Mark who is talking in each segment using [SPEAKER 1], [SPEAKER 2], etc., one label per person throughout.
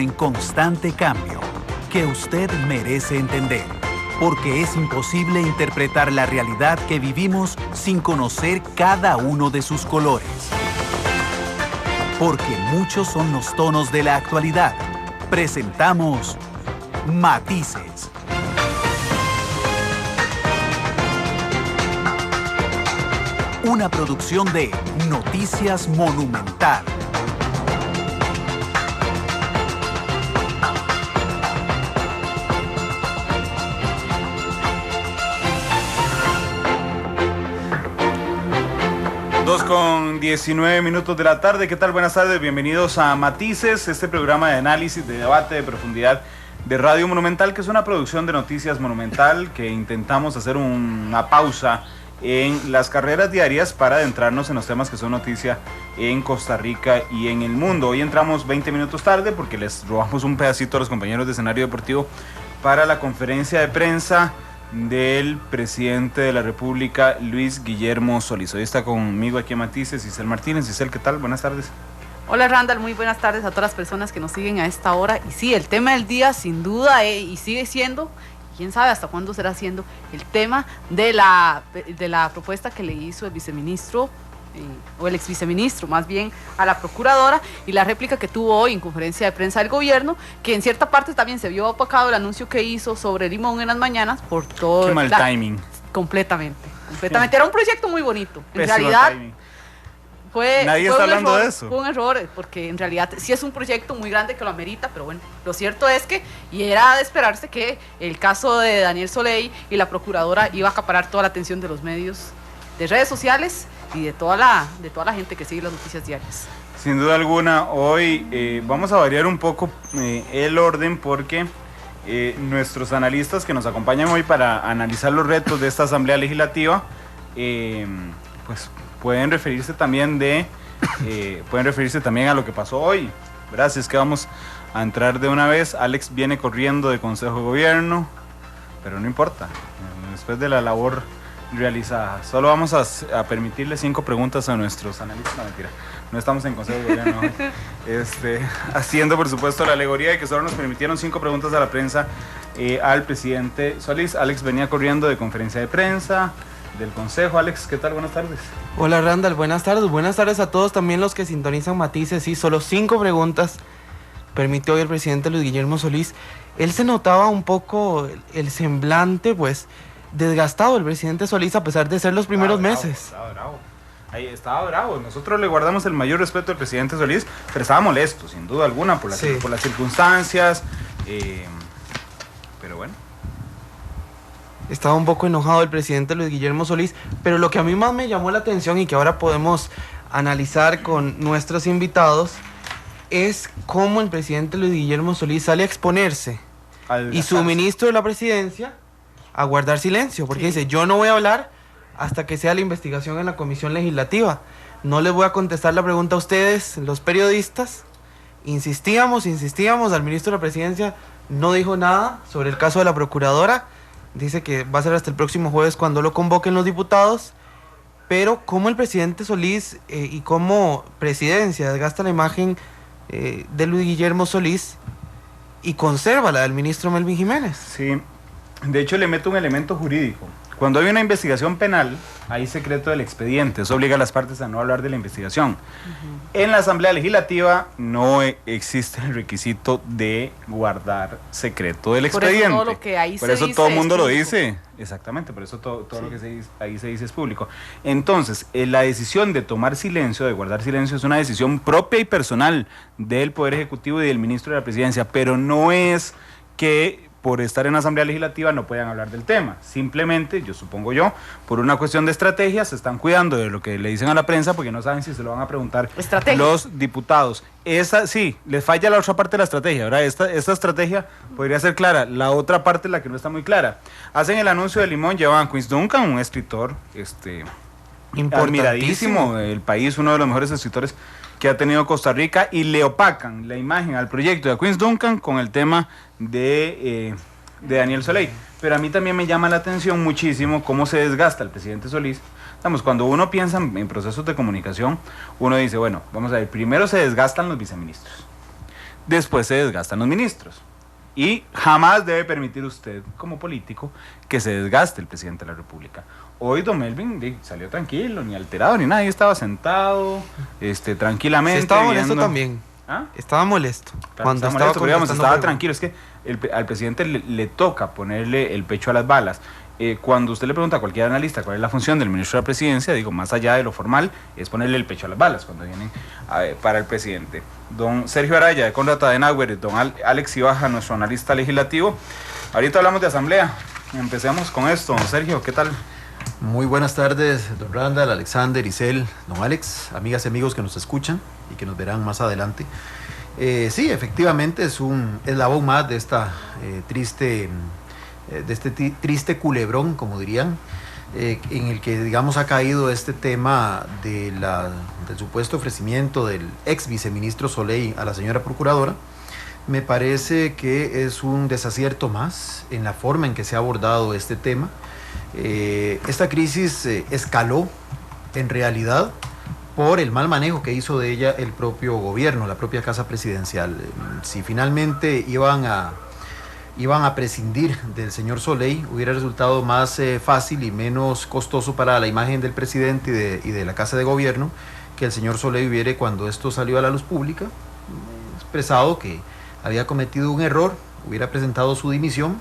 [SPEAKER 1] en constante cambio, que usted merece entender, porque es imposible interpretar la realidad que vivimos sin conocer cada uno de sus colores. Porque muchos son los tonos de la actualidad. Presentamos Matices. Una producción de Noticias Monumental.
[SPEAKER 2] Con 19 minutos de la tarde. ¿Qué tal? Buenas tardes, bienvenidos a Matices, este programa de análisis, de debate, de profundidad de Radio Monumental, que es una producción de Noticias Monumental, que intentamos hacer una pausa en las carreras diarias para adentrarnos en los temas que son noticia en Costa Rica y en el mundo. Hoy entramos 20 minutos tarde porque les robamos un pedacito a los compañeros de Escenario Deportivo para la conferencia de prensa del presidente de la República, Luis Guillermo Solís. Hoy está conmigo aquí en Matices Giselle Martínez. Giselle, ¿qué tal? Buenas tardes.
[SPEAKER 3] Hola Randall, muy buenas tardes a todas las personas que nos siguen a esta hora. Y sí, el tema del día sin duda y sigue siendo, quién sabe hasta cuándo será siendo, el tema de la propuesta que le hizo el viceministro, o el exviceministro más bien, a la procuradora, y la réplica que tuvo hoy en conferencia de prensa del gobierno, que en cierta parte también se vio opacado el anuncio que hizo sobre Limón en las mañanas por todo.
[SPEAKER 2] Qué mal timing.
[SPEAKER 3] Completamente. Era un proyecto muy bonito. En
[SPEAKER 2] Pésimo
[SPEAKER 3] realidad
[SPEAKER 2] timing.
[SPEAKER 3] Nadie
[SPEAKER 2] está hablando de eso.
[SPEAKER 3] Fue un error, porque en realidad sí es un proyecto muy grande que lo amerita, pero bueno, lo cierto es que, y era de esperarse que el caso de Daniel Soley y la procuradora iba a acaparar toda la atención de los medios, de redes sociales y de toda la gente que sigue las noticias diarias.
[SPEAKER 2] Sin duda alguna, hoy vamos a variar un poco el orden, porque nuestros analistas que nos acompañan hoy para analizar los retos de esta Asamblea Legislativa, pues pueden referirse también a lo que pasó hoy. Gracias, que vamos a entrar de una vez. Alex viene corriendo de Consejo de Gobierno, pero no importa, después de la labor realizada. Solo vamos a permitirle 5 preguntas a nuestros analistas. No, mentira, no estamos en Consejo de Gobierno hoy. Haciendo por supuesto la alegoría de que solo nos permitieron 5 preguntas a la prensa al presidente Solís. Alex venía corriendo de conferencia de prensa del Consejo. Alex, ¿qué tal? Buenas tardes.
[SPEAKER 4] Hola Randall, buenas tardes a todos, también los que sintonizan Matices. Sí, solo 5 preguntas permitió hoy el presidente Luis Guillermo Solís. Él se notaba un poco el semblante, pues, desgastado el presidente Solís, a pesar de ser los primeros meses.
[SPEAKER 2] Estaba bravo. Nosotros le guardamos el mayor respeto al presidente Solís, pero estaba molesto, sin duda alguna, por las circunstancias. Pero bueno.
[SPEAKER 4] Estaba un poco enojado el presidente Luis Guillermo Solís, pero lo que a mí más me llamó la atención y que ahora podemos analizar con nuestros invitados es cómo el presidente Luis Guillermo Solís sale a exponerse y su ministro de la presidencia a guardar silencio, porque dice: yo no voy a hablar hasta que sea la investigación en la comisión legislativa. No les voy a contestar la pregunta a ustedes, los periodistas. Insistíamos, al ministro de la presidencia no dijo nada sobre el caso de la procuradora. Dice que va a ser hasta el próximo jueves cuando lo convoquen los diputados. Pero cómo el presidente Solís y cómo presidencia desgasta la imagen de Luis Guillermo Solís y conserva la del ministro Melvin Jiménez.
[SPEAKER 2] Sí, de hecho le meto un elemento jurídico. Cuando hay una investigación penal, hay secreto del expediente. Eso obliga a las partes a no hablar de la investigación. En la Asamblea Legislativa no existe el requisito de guardar secreto del expediente.
[SPEAKER 3] Por eso todo lo que ahí
[SPEAKER 2] por eso todo el mundo lo dice. Exactamente, por eso todo lo que ahí se dice es público. Entonces, la decisión de tomar silencio, de guardar silencio, es una decisión propia y personal del Poder Ejecutivo y del Ministro de la Presidencia, pero no es que por estar en la Asamblea Legislativa no puedan hablar del tema. Simplemente, por una cuestión de estrategia, se están cuidando de lo que le dicen a la prensa, porque no saben si se lo van a preguntar los diputados. Sí, les falla la otra parte de la estrategia, ¿verdad? Esta estrategia podría ser clara, la otra parte es la que no está muy clara. Hacen el anuncio de Limón, llevan a Quince Duncan, un escritor admiradísimo del país, uno de los mejores escritores que ha tenido Costa Rica, y le opacan la imagen al proyecto de Quince Duncan con el tema de Daniel Soley. Pero a mí también me llama la atención muchísimo cómo se desgasta el presidente Solís. Cuando uno piensa en procesos de comunicación, uno dice, bueno, vamos a ver, primero se desgastan los viceministros, después se desgastan los ministros. Y jamás debe permitir usted, como político, que se desgaste el presidente de la República. Hoy don Melvin salió tranquilo, ni alterado, ni nada. Estaba sentado, tranquilamente.
[SPEAKER 4] Sí, estaba molesto
[SPEAKER 2] viendo...
[SPEAKER 4] también.
[SPEAKER 2] ¿Ah?
[SPEAKER 4] Estaba molesto.
[SPEAKER 2] Claro,
[SPEAKER 4] cuando
[SPEAKER 2] estaba molesto, pero digamos, estaba
[SPEAKER 4] preguntando.
[SPEAKER 2] tranquilo. Es que al presidente le toca ponerle el pecho a las balas. Cuando usted le pregunta a cualquier analista cuál es la función del ministro de la Presidencia, digo, más allá de lo formal, es ponerle el pecho a las balas cuando vienen para el presidente. Don Sergio Araya, de Conrad Adenauer, don Alex Ibaja, nuestro analista legislativo. Ahorita hablamos de asamblea. Empecemos con esto. Don Sergio, ¿qué tal?
[SPEAKER 5] Muy buenas tardes, don Randall, Alexander, Isel, don Alex, amigas y amigos que nos escuchan y que nos verán más adelante. Sí, efectivamente es un eslabón más de este triste culebrón, como dirían, en el que, digamos, ha caído este tema del supuesto ofrecimiento del ex viceministro Soley a la señora procuradora. Me parece que es un desacierto más en la forma en que se ha abordado este tema. Esta crisis escaló en realidad por el mal manejo que hizo de ella el propio gobierno, la propia Casa Presidencial. Si finalmente iban a prescindir del señor Soley, hubiera resultado más fácil y menos costoso para la imagen del presidente y de la Casa de Gobierno que el señor Soley hubiera, cuando esto salió a la luz pública, expresado que había cometido un error, hubiera presentado su dimisión,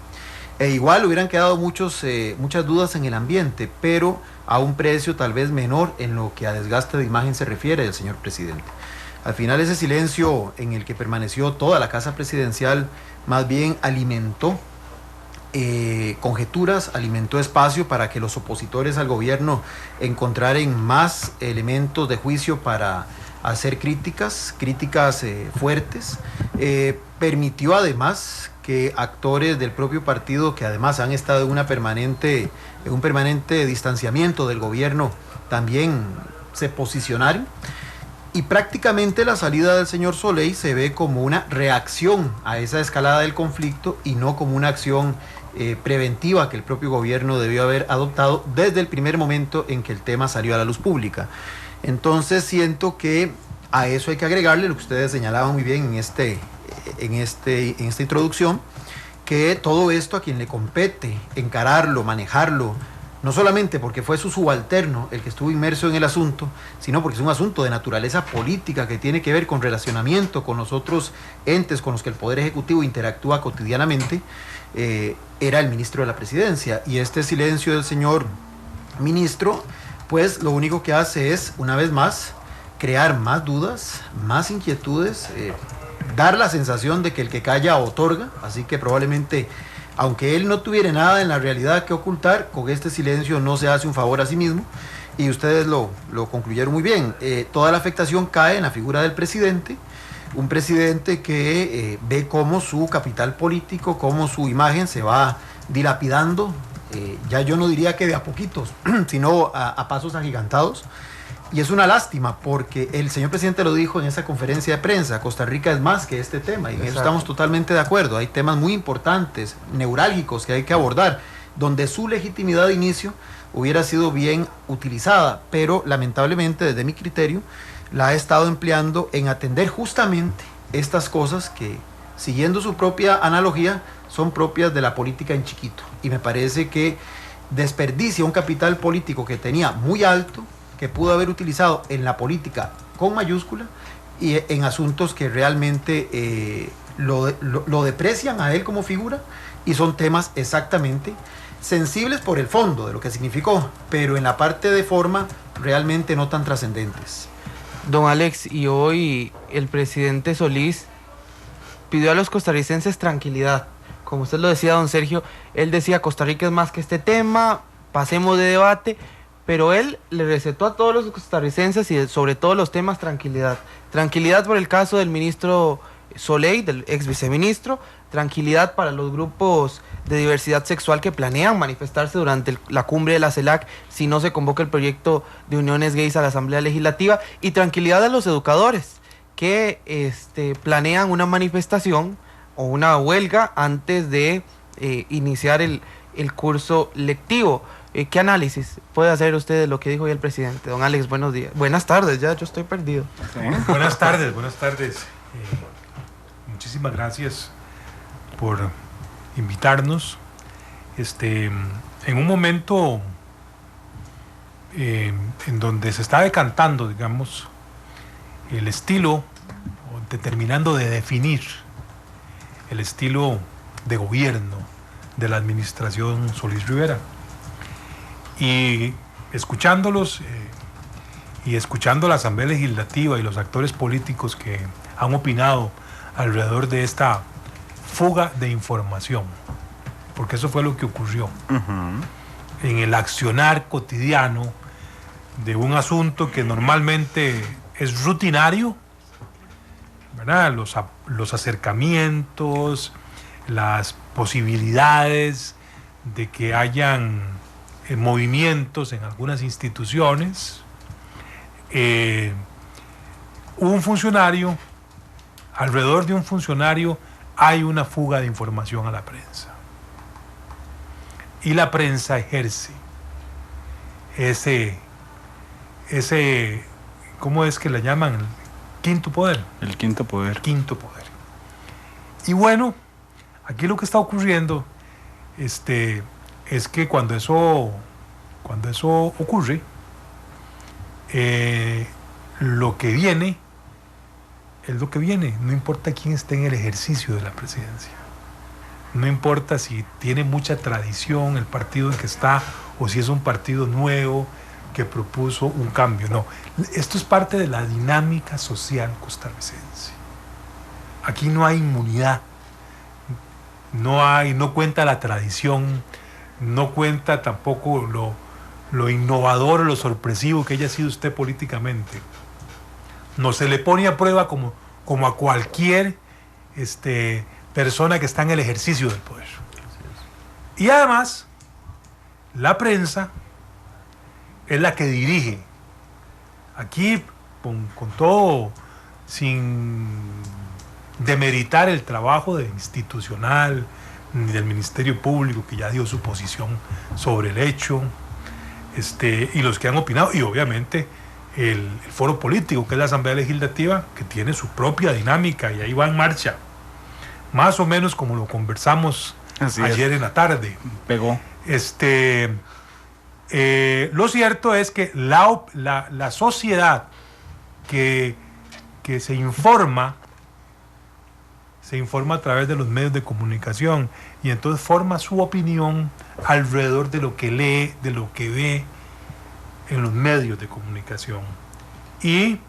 [SPEAKER 5] e igual hubieran quedado muchas dudas en el ambiente, pero a un precio tal vez menor en lo que a desgaste de imagen se refiere del señor presidente. Al final, ese silencio en el que permaneció toda la Casa Presidencial más bien alimentó conjeturas, alimentó espacio para que los opositores al gobierno encontraran más elementos de juicio para hacer críticas fuertes. Permitió además que actores del propio partido, que además han estado en un permanente distanciamiento del gobierno, también se posicionaron. Y prácticamente la salida del señor Soley se ve como una reacción a esa escalada del conflicto y no como una acción preventiva que el propio gobierno debió haber adoptado desde el primer momento en que el tema salió a la luz pública. Entonces siento que a eso hay que agregarle lo que ustedes señalaban muy bien en esta introducción, que todo esto a quien le compete encararlo, manejarlo, no solamente porque fue su subalterno el que estuvo inmerso en el asunto, sino porque es un asunto de naturaleza política que tiene que ver con relacionamiento con los otros entes con los que el Poder Ejecutivo interactúa cotidianamente, era el ministro de la Presidencia. Y este silencio del señor ministro, pues lo único que hace es, una vez más, crear más dudas, más inquietudes, dar la sensación de que el que calla otorga, así que probablemente, aunque él no tuviera nada en la realidad que ocultar, con este silencio no se hace un favor a sí mismo, y ustedes lo concluyeron muy bien. Toda la afectación cae en la figura del presidente, un presidente que ve cómo su capital político, cómo su imagen se va dilapidando, ya yo no diría que de a poquitos, sino a pasos agigantados. Y es una lástima porque el señor presidente lo dijo en esa conferencia de prensa: Costa Rica es más que este tema, y en eso estamos totalmente de acuerdo. Hay temas muy importantes, neurálgicos, que hay que abordar, donde su legitimidad de inicio hubiera sido bien utilizada, pero lamentablemente, desde mi criterio, la ha estado empleando en atender justamente estas cosas que, siguiendo su propia analogía, son propias de la política en chiquito. Y me parece que desperdicia un capital político que tenía muy alto, que pudo haber utilizado en la política con mayúscula y en asuntos que realmente lo deprecian a él como figura, y son temas exactamente sensibles por el fondo de lo que significó, pero en la parte de forma realmente no tan trascendentes.
[SPEAKER 4] Don Alex, y hoy el presidente Solís pidió a los costarricenses tranquilidad. Como usted lo decía, don Sergio, él decía: Costa Rica es más que este tema, pasemos de debate. Pero él le recetó a todos los costarricenses, y sobre todos los temas, tranquilidad. Tranquilidad por el caso del ministro Soley, del ex viceministro. Tranquilidad para los grupos de diversidad sexual que planean manifestarse durante la cumbre de la CELAC si no se convoca el proyecto de uniones gays a la Asamblea Legislativa. Y tranquilidad a los educadores que planean una manifestación o una huelga antes de iniciar el curso lectivo. ¿Qué análisis puede hacer usted de lo que dijo hoy el presidente? Don Alex, buenos días. Buenas tardes, ya yo estoy perdido.
[SPEAKER 6] ¿Sí? Buenas tardes. muchísimas gracias por invitarnos. En un momento en donde se está decantando, digamos, el estilo, o determinando de definir el estilo de gobierno de la administración Solís Rivera. Y escuchándolos y escuchando la Asamblea Legislativa y los actores políticos que han opinado alrededor de esta fuga de información, porque eso fue lo que ocurrió en el accionar cotidiano de un asunto que normalmente es rutinario, ¿verdad? Los acercamientos, las posibilidades de que hayan movimientos en algunas instituciones. Un funcionario, alrededor de un funcionario hay una fuga de información a la prensa. Y la prensa ejerce ese ¿cómo es que le llaman? El quinto poder.
[SPEAKER 2] El quinto poder.
[SPEAKER 6] Quinto poder. Y bueno, aquí lo que está ocurriendo es que cuando eso ocurre, lo que viene es lo que viene. No importa quién esté en el ejercicio de la presidencia. No importa si tiene mucha tradición el partido en que está o si es un partido nuevo que propuso un cambio. No, esto es parte de la dinámica social costarricense. Aquí no hay inmunidad, no cuenta la tradición, no cuenta tampoco lo innovador, lo sorpresivo que haya sido usted políticamente. No se le pone a prueba como a cualquier persona que está en el ejercicio del poder. Y además, la prensa es la que dirige. Aquí, con todo, sin demeritar el trabajo institucional ni del Ministerio Público, que ya dio su posición sobre el hecho, y los que han opinado, y obviamente el foro político, que es la Asamblea Legislativa, que tiene su propia dinámica y ahí va en marcha, más o menos como lo conversamos ayer en la tarde.
[SPEAKER 2] Pegó.
[SPEAKER 6] Lo cierto es que la sociedad que se informa a través de los medios de comunicación y entonces forma su opinión alrededor de lo que lee, de lo que ve en los medios de comunicación. Y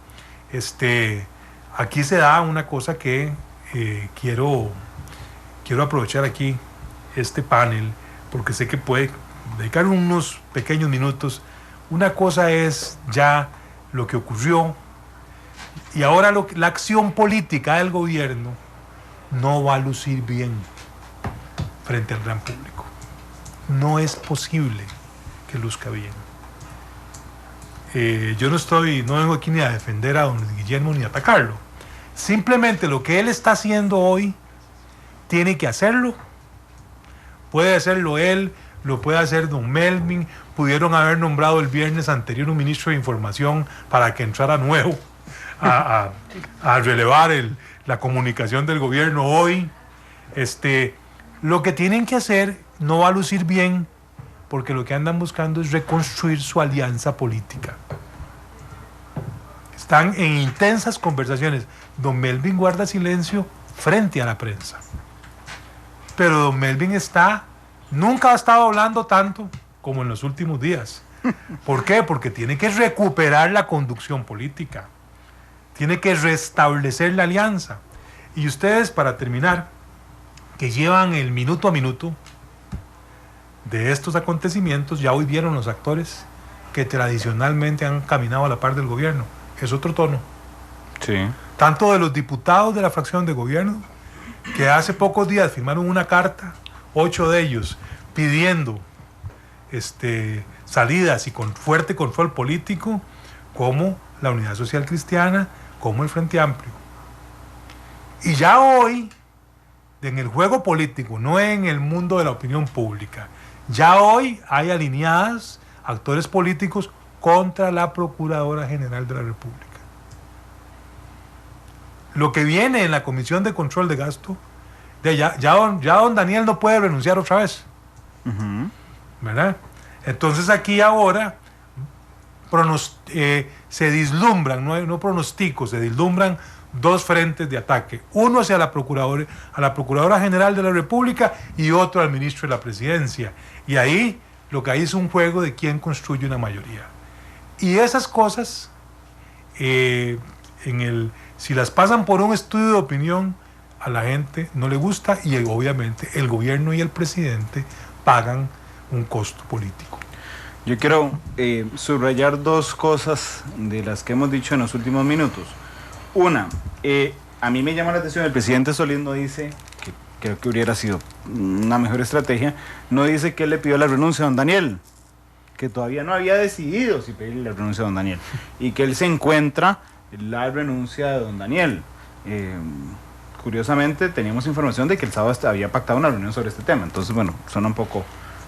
[SPEAKER 6] aquí se da una cosa que quiero aprovechar aquí este panel, porque sé que puede dedicar unos pequeños minutos. Una cosa es ya lo que ocurrió y ahora la acción política del gobierno no va a lucir bien frente al gran público. No es posible que luzca bien. Yo no vengo aquí ni a defender a don Guillermo ni a atacarlo. Simplemente lo que él está haciendo hoy tiene que hacerlo. Puede hacerlo él, lo puede hacer don Melvin. Pudieron haber nombrado el viernes anterior un ministro de información para que entrara nuevo a relevar la comunicación del gobierno hoy. Lo que tienen que hacer no va a lucir bien, porque lo que andan buscando es reconstruir su alianza política. Están en intensas conversaciones. Don Melvin guarda silencio frente a la prensa, pero don Melvin nunca ha estado hablando tanto como en los últimos días. ¿Por qué? Porque tiene que recuperar la conducción política, tiene que restablecer la alianza. Y ustedes, para terminar, que llevan el minuto a minuto de estos acontecimientos, ya hoy vieron los actores que tradicionalmente han caminado a la par del gobierno. Es otro tono.
[SPEAKER 2] Sí.
[SPEAKER 6] Tanto de los diputados de la fracción de gobierno, que hace pocos días firmaron una carta, 8 de ellos, pidiendo salidas y con fuerte control político, como la Unidad Social Cristiana, como el Frente Amplio. Y ya hoy, en el juego político, no en el mundo de la opinión pública, ya hoy hay alineadas actores políticos contra la Procuradora General de la República. lo que viene en la Comisión de Control de Gasto, ya don Daniel no puede renunciar otra vez. ¿Verdad? Entonces aquí ahora se vislumbran, no pronostico, se vislumbran dos frentes de ataque. Uno hacia a la Procuradora General de la República y otro al ministro de la Presidencia. Y ahí lo que hay es un juego de quién construye una mayoría. Y esas cosas, si las pasan por un estudio de opinión, a la gente no le gusta y obviamente el gobierno y el presidente pagan un costo político.
[SPEAKER 2] Yo quiero subrayar dos cosas de las que hemos dicho en los últimos minutos. Una, a mí me llama la atención, el presidente Solís no dice, que creo que hubiera sido una mejor estrategia, no dice que él le pidió la renuncia a don Daniel, que todavía no había decidido si pedirle la renuncia a don Daniel, y que él se encuentra la renuncia de don Daniel. Curiosamente teníamos información de que el sábado había pactado una reunión sobre este tema, entonces bueno, suena un poco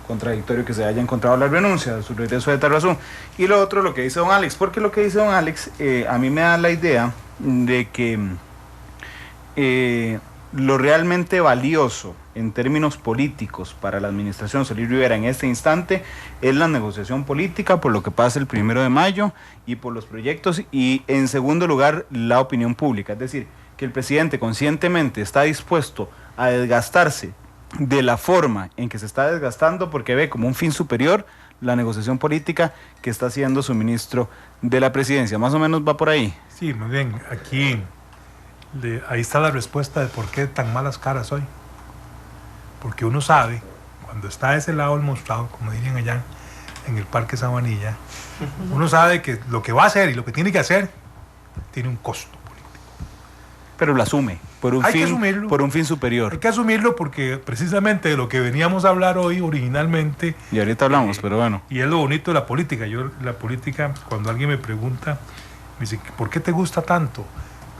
[SPEAKER 2] contradictorio que se haya encontrado la renuncia de su regreso de Tarrazú. Y lo otro, lo que dice don Alex, porque lo que dice don Alex a mí me da la idea de que lo realmente valioso en términos políticos para la administración Solís Rivera en este instante es la negociación política por lo que pasa el 1 de mayo y por los proyectos, y en segundo lugar la opinión pública, es decir, que el presidente conscientemente está dispuesto a desgastarse de la forma en que se está desgastando porque ve como un fin superior la negociación política que está haciendo su ministro de la Presidencia. Más o menos va por ahí.
[SPEAKER 6] Sí, muy bien. Aquí, ahí está la respuesta de por qué tan malas caras hoy. Porque uno sabe, cuando está de ese lado del mostrador, como dirían allá en el Parque Sabanilla, uno sabe que lo que va a hacer y lo que tiene que hacer tiene un costo político.
[SPEAKER 2] Pero lo asume, por un fin superior.
[SPEAKER 6] Hay que asumirlo porque precisamente de lo que veníamos a hablar hoy originalmente...
[SPEAKER 2] Y ahorita hablamos, pero bueno.
[SPEAKER 6] Y es lo bonito de la política. Yo, la política, cuando alguien me pregunta, me dice, ¿por qué te gusta tanto?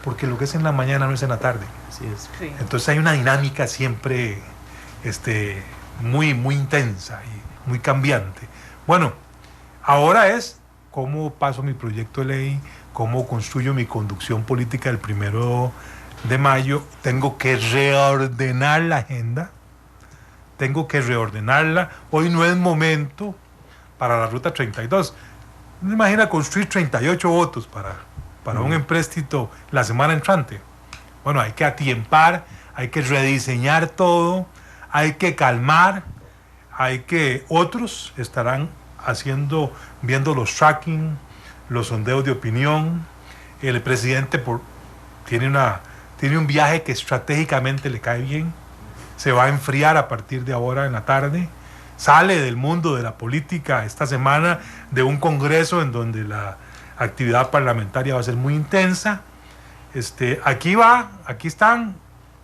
[SPEAKER 6] Porque lo que es en la mañana no es en la tarde.
[SPEAKER 4] Así es.
[SPEAKER 3] Sí.
[SPEAKER 6] Entonces hay una dinámica siempre muy, muy intensa y muy cambiante. Bueno, ahora es cómo paso mi proyecto de ley, cómo construyo mi conducción política el 1 de mayo. Tengo que reordenar la agenda, tengo que reordenarla. Hoy no es momento para la Ruta 32. ¿No imagina construir 38 votos para un empréstito la semana entrante? Bueno, hay que atiempar, hay que rediseñar todo, hay que calmar, otros estarán viendo los tracking, los sondeos de opinión. El presidente tiene un viaje que estratégicamente le cae bien, se va a enfriar a partir de ahora en la tarde, sale del mundo de la política esta semana de un congreso en donde la actividad parlamentaria va a ser muy intensa. Aquí están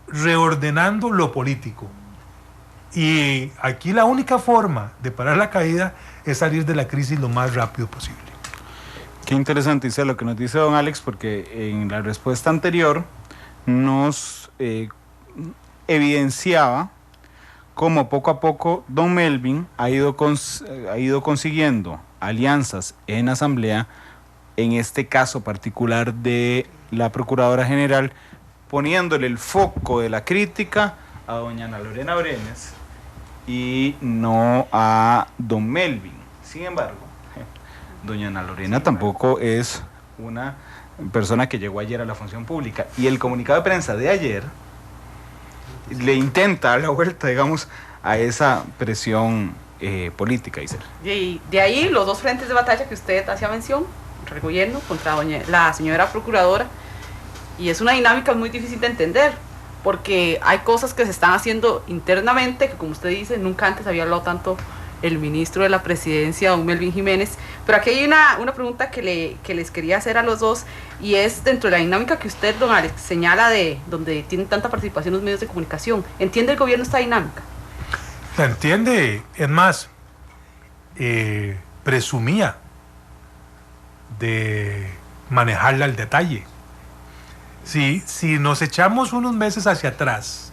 [SPEAKER 6] reordenando lo político. Y aquí la única forma de parar la caída es salir de la crisis lo más rápido posible.
[SPEAKER 2] Qué interesante, Isela, lo que nos dice don Alex, porque en la respuesta anterior nos evidenciaba cómo poco a poco don Melvin ha ido consiguiendo alianzas en asamblea, en este caso particular de la Procuradora General, poniéndole el foco de la crítica a doña Ana Lorena Brenes y no a don Melvin. Sin embargo, doña Ana Lorena tampoco es una persona que llegó ayer a la función pública, y el comunicado de prensa de ayer le intenta dar la vuelta, digamos, a esa presión política, Isela.
[SPEAKER 3] Y de ahí los dos frentes de batalla que usted hacía mención, el gobierno contra la señora procuradora, y es una dinámica muy difícil de entender, porque hay cosas que se están haciendo internamente, que como usted dice, nunca antes había hablado tanto el ministro de la Presidencia, don Melvin Jiménez. Pero aquí hay una pregunta que les quería hacer a los dos, y es dentro de la dinámica que usted, don Alex, señala de donde tienen tanta participación los medios de comunicación. ¿Entiende el gobierno esta dinámica?
[SPEAKER 6] La entiende, es más, presumía de manejarla al detalle. Si nos echamos unos meses hacia atrás,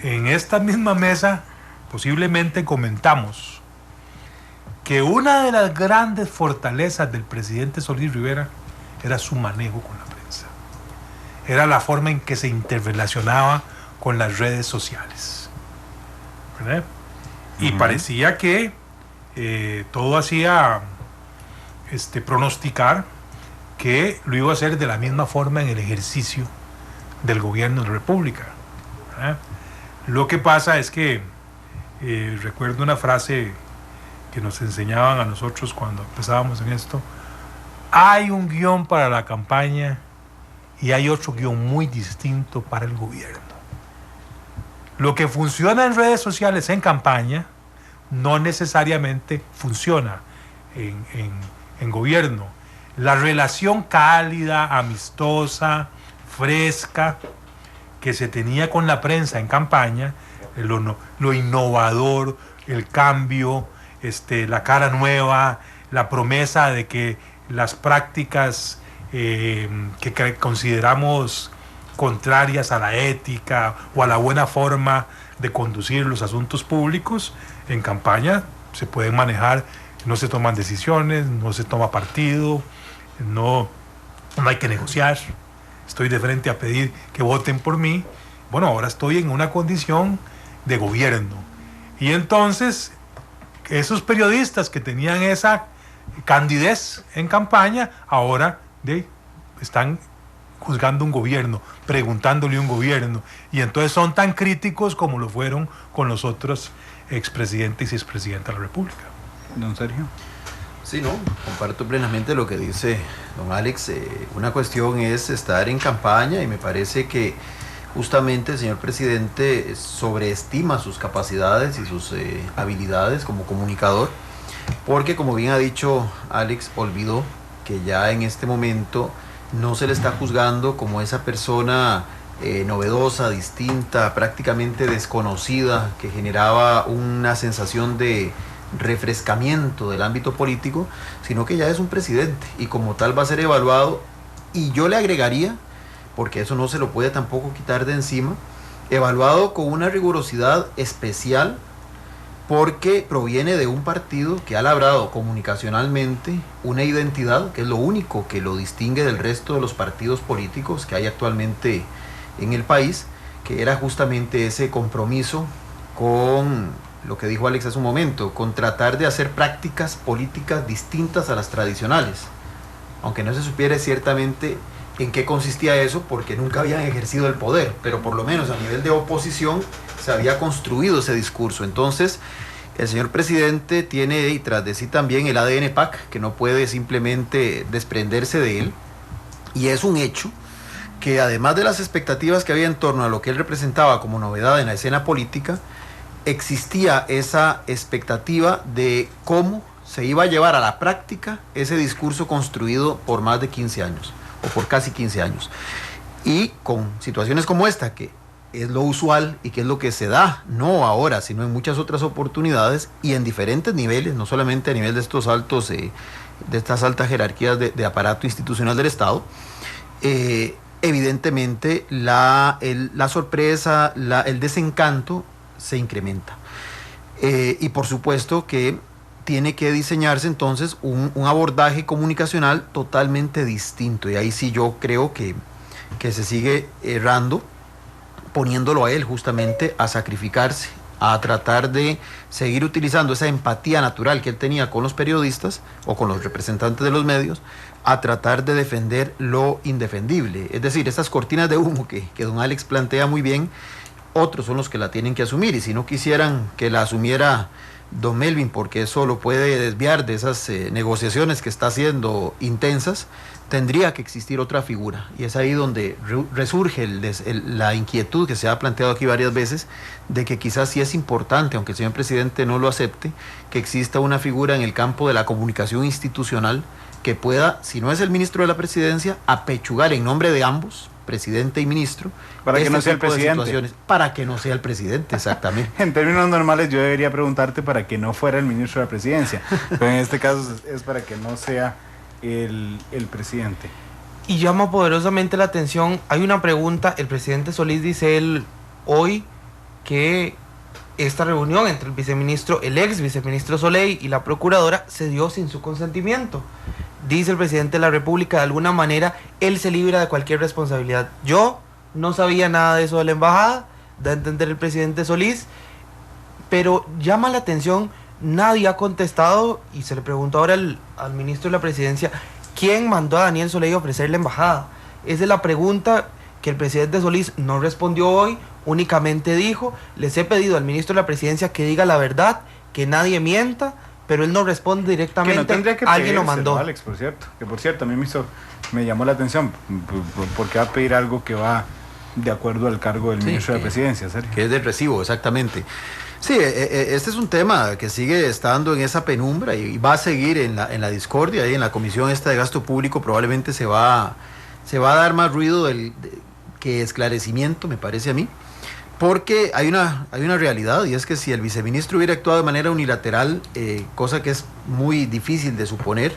[SPEAKER 6] en esta misma mesa posiblemente comentamos que una de las grandes fortalezas del presidente Solís Rivera era su manejo con la prensa. era la forma en que se interrelacionaba con las redes sociales, ¿verdad? Y parecía que todo hacía pronosticar que lo iba a hacer de la misma forma en el ejercicio del gobierno de la República, ¿verdad? Lo que pasa es que recuerdo una frase que nos enseñaban a nosotros cuando empezábamos en esto: hay un guión para la campaña y hay otro guión muy distinto para el gobierno. Lo que funciona en redes sociales en campaña no necesariamente funciona en gobierno. La relación cálida, amistosa, fresca que se tenía con la prensa en campaña, lo innovador, el cambio, la cara nueva, la promesa de que las prácticas que consideramos contrarias a la ética o a la buena forma de conducir los asuntos públicos, en campaña se pueden manejar, no se toman decisiones, no se toma partido, no hay que negociar. Estoy de frente a pedir que voten por mí. Bueno, ahora estoy en una condición de gobierno. Y entonces, esos periodistas que tenían esa candidez en campaña, ahora están juzgando un gobierno, preguntándole a un gobierno. Y entonces son tan críticos como lo fueron con los otros expresidentes y expresidentes de la República.
[SPEAKER 2] Don Sergio.
[SPEAKER 5] Sí, no, comparto plenamente lo que dice don Alex. Una cuestión es estar en campaña y me parece que justamente el señor presidente sobreestima sus capacidades y sus habilidades como comunicador, porque como bien ha dicho Alex, olvidó que ya en este momento no se le está juzgando como esa persona novedosa, distinta, prácticamente desconocida, que generaba una sensación de refrescamiento del ámbito político, sino que ya es un presidente y como tal va a ser evaluado. Y yo le agregaría, porque eso no se lo puede tampoco quitar de encima, evaluado con una rigurosidad especial, porque proviene de un partido que ha labrado comunicacionalmente una identidad que es lo único que lo distingue del resto de los partidos políticos que hay actualmente en el país, que era justamente ese compromiso con lo que dijo Alex hace un momento, con tratar de hacer prácticas políticas distintas a las tradicionales, aunque no se supiera ciertamente en qué consistía eso, porque nunca habían ejercido el poder, pero por lo menos a nivel de oposición se había construido ese discurso. Entonces, el señor presidente tiene y tras de sí también el ADN PAC, que no puede simplemente desprenderse de él, y es un hecho que además de las expectativas que había en torno a lo que él representaba como novedad en la escena política, existía esa expectativa de cómo se iba a llevar a la práctica ese discurso construido por más de 15 años, o por casi 15 años. Y con situaciones como esta, que es lo usual y que es lo que se da, no ahora, sino en muchas otras oportunidades y en diferentes niveles, no solamente a nivel de estos altos, de estas altas jerarquías de aparato institucional del Estado, evidentemente la sorpresa, el desencanto se incrementa. Y por supuesto que tiene que diseñarse entonces un abordaje comunicacional totalmente distinto. Y ahí sí yo creo que se sigue errando, poniéndolo a él justamente a sacrificarse, a tratar de seguir utilizando esa empatía natural que él tenía con los periodistas o con los representantes de los medios, a tratar de defender lo indefendible. Es decir, esas cortinas de humo que don Alex plantea muy bien, otros son los que la tienen que asumir, y si no quisieran que la asumiera don Melvin, porque eso lo puede desviar de esas negociaciones que está haciendo intensas, tendría que existir otra figura, y es ahí donde resurge la inquietud que se ha planteado aquí varias veces, de que quizás sí es importante, aunque el señor presidente no lo acepte, que exista una figura en el campo de la comunicación institucional que pueda, si no es el ministro de la presidencia, apechugar en nombre de ambos, presidente y ministro,
[SPEAKER 2] para que no sea el presidente.
[SPEAKER 5] Para que no sea el presidente, exactamente.
[SPEAKER 2] En términos normales yo debería preguntarte para que no fuera el ministro de la presidencia, pero en este caso es para que no sea el presidente.
[SPEAKER 4] Y llama poderosamente la atención, hay una pregunta, el presidente Solís dice él hoy que esta reunión entre el ex viceministro Soley y la procuradora se dio sin su consentimiento. dice el presidente de la República, de alguna manera, él se libra de cualquier responsabilidad. Yo no sabía nada de eso de la embajada, da a entender el presidente Solís, pero llama la atención, nadie ha contestado, y se le preguntó ahora al ministro de la Presidencia, ¿quién mandó a Daniel Soleil a ofrecer la embajada? Esa es la pregunta que el presidente Solís no respondió hoy, únicamente dijo, les he pedido al ministro de la Presidencia que diga la verdad, que nadie mienta, pero él no responde directamente.
[SPEAKER 2] Que no tendría que
[SPEAKER 4] alguien lo
[SPEAKER 2] pedírselo,
[SPEAKER 4] mandó.
[SPEAKER 2] Alex, por cierto, a mí me llamó la atención, porque va a pedir algo que va de acuerdo al cargo del ministro de la Presidencia, Sergio.
[SPEAKER 5] Que es del recibo, exactamente. Sí, este es un tema que sigue estando en esa penumbra y va a seguir en la discordia. Y en la Comisión esta de Gasto Público probablemente se va a dar más ruido que esclarecimiento, me parece a mí. Porque hay una realidad, y es que si el viceministro hubiera actuado de manera unilateral, cosa que es muy difícil de suponer,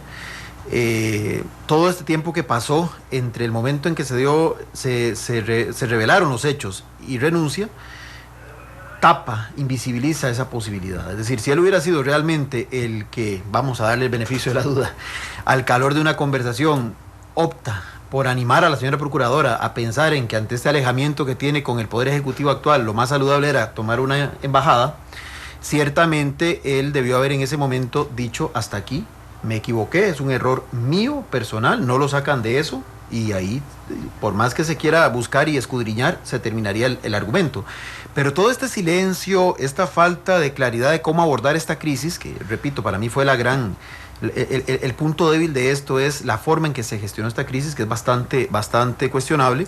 [SPEAKER 5] todo este tiempo que pasó entre el momento en que se revelaron los hechos y renuncia, tapa, invisibiliza esa posibilidad. Es decir, si él hubiera sido realmente el que, vamos a darle el beneficio de la duda, al calor de una conversación opta por animar a la señora procuradora a pensar en que ante este alejamiento que tiene con el Poder Ejecutivo actual, lo más saludable era tomar una embajada, ciertamente él debió haber en ese momento dicho, hasta aquí, me equivoqué, es un error mío, personal, no lo sacan de eso, y ahí, por más que se quiera buscar y escudriñar, se terminaría el argumento. Pero todo este silencio, esta falta de claridad de cómo abordar esta crisis, que repito, para mí fue el punto débil de esto es la forma en que se gestionó esta crisis, que es bastante cuestionable.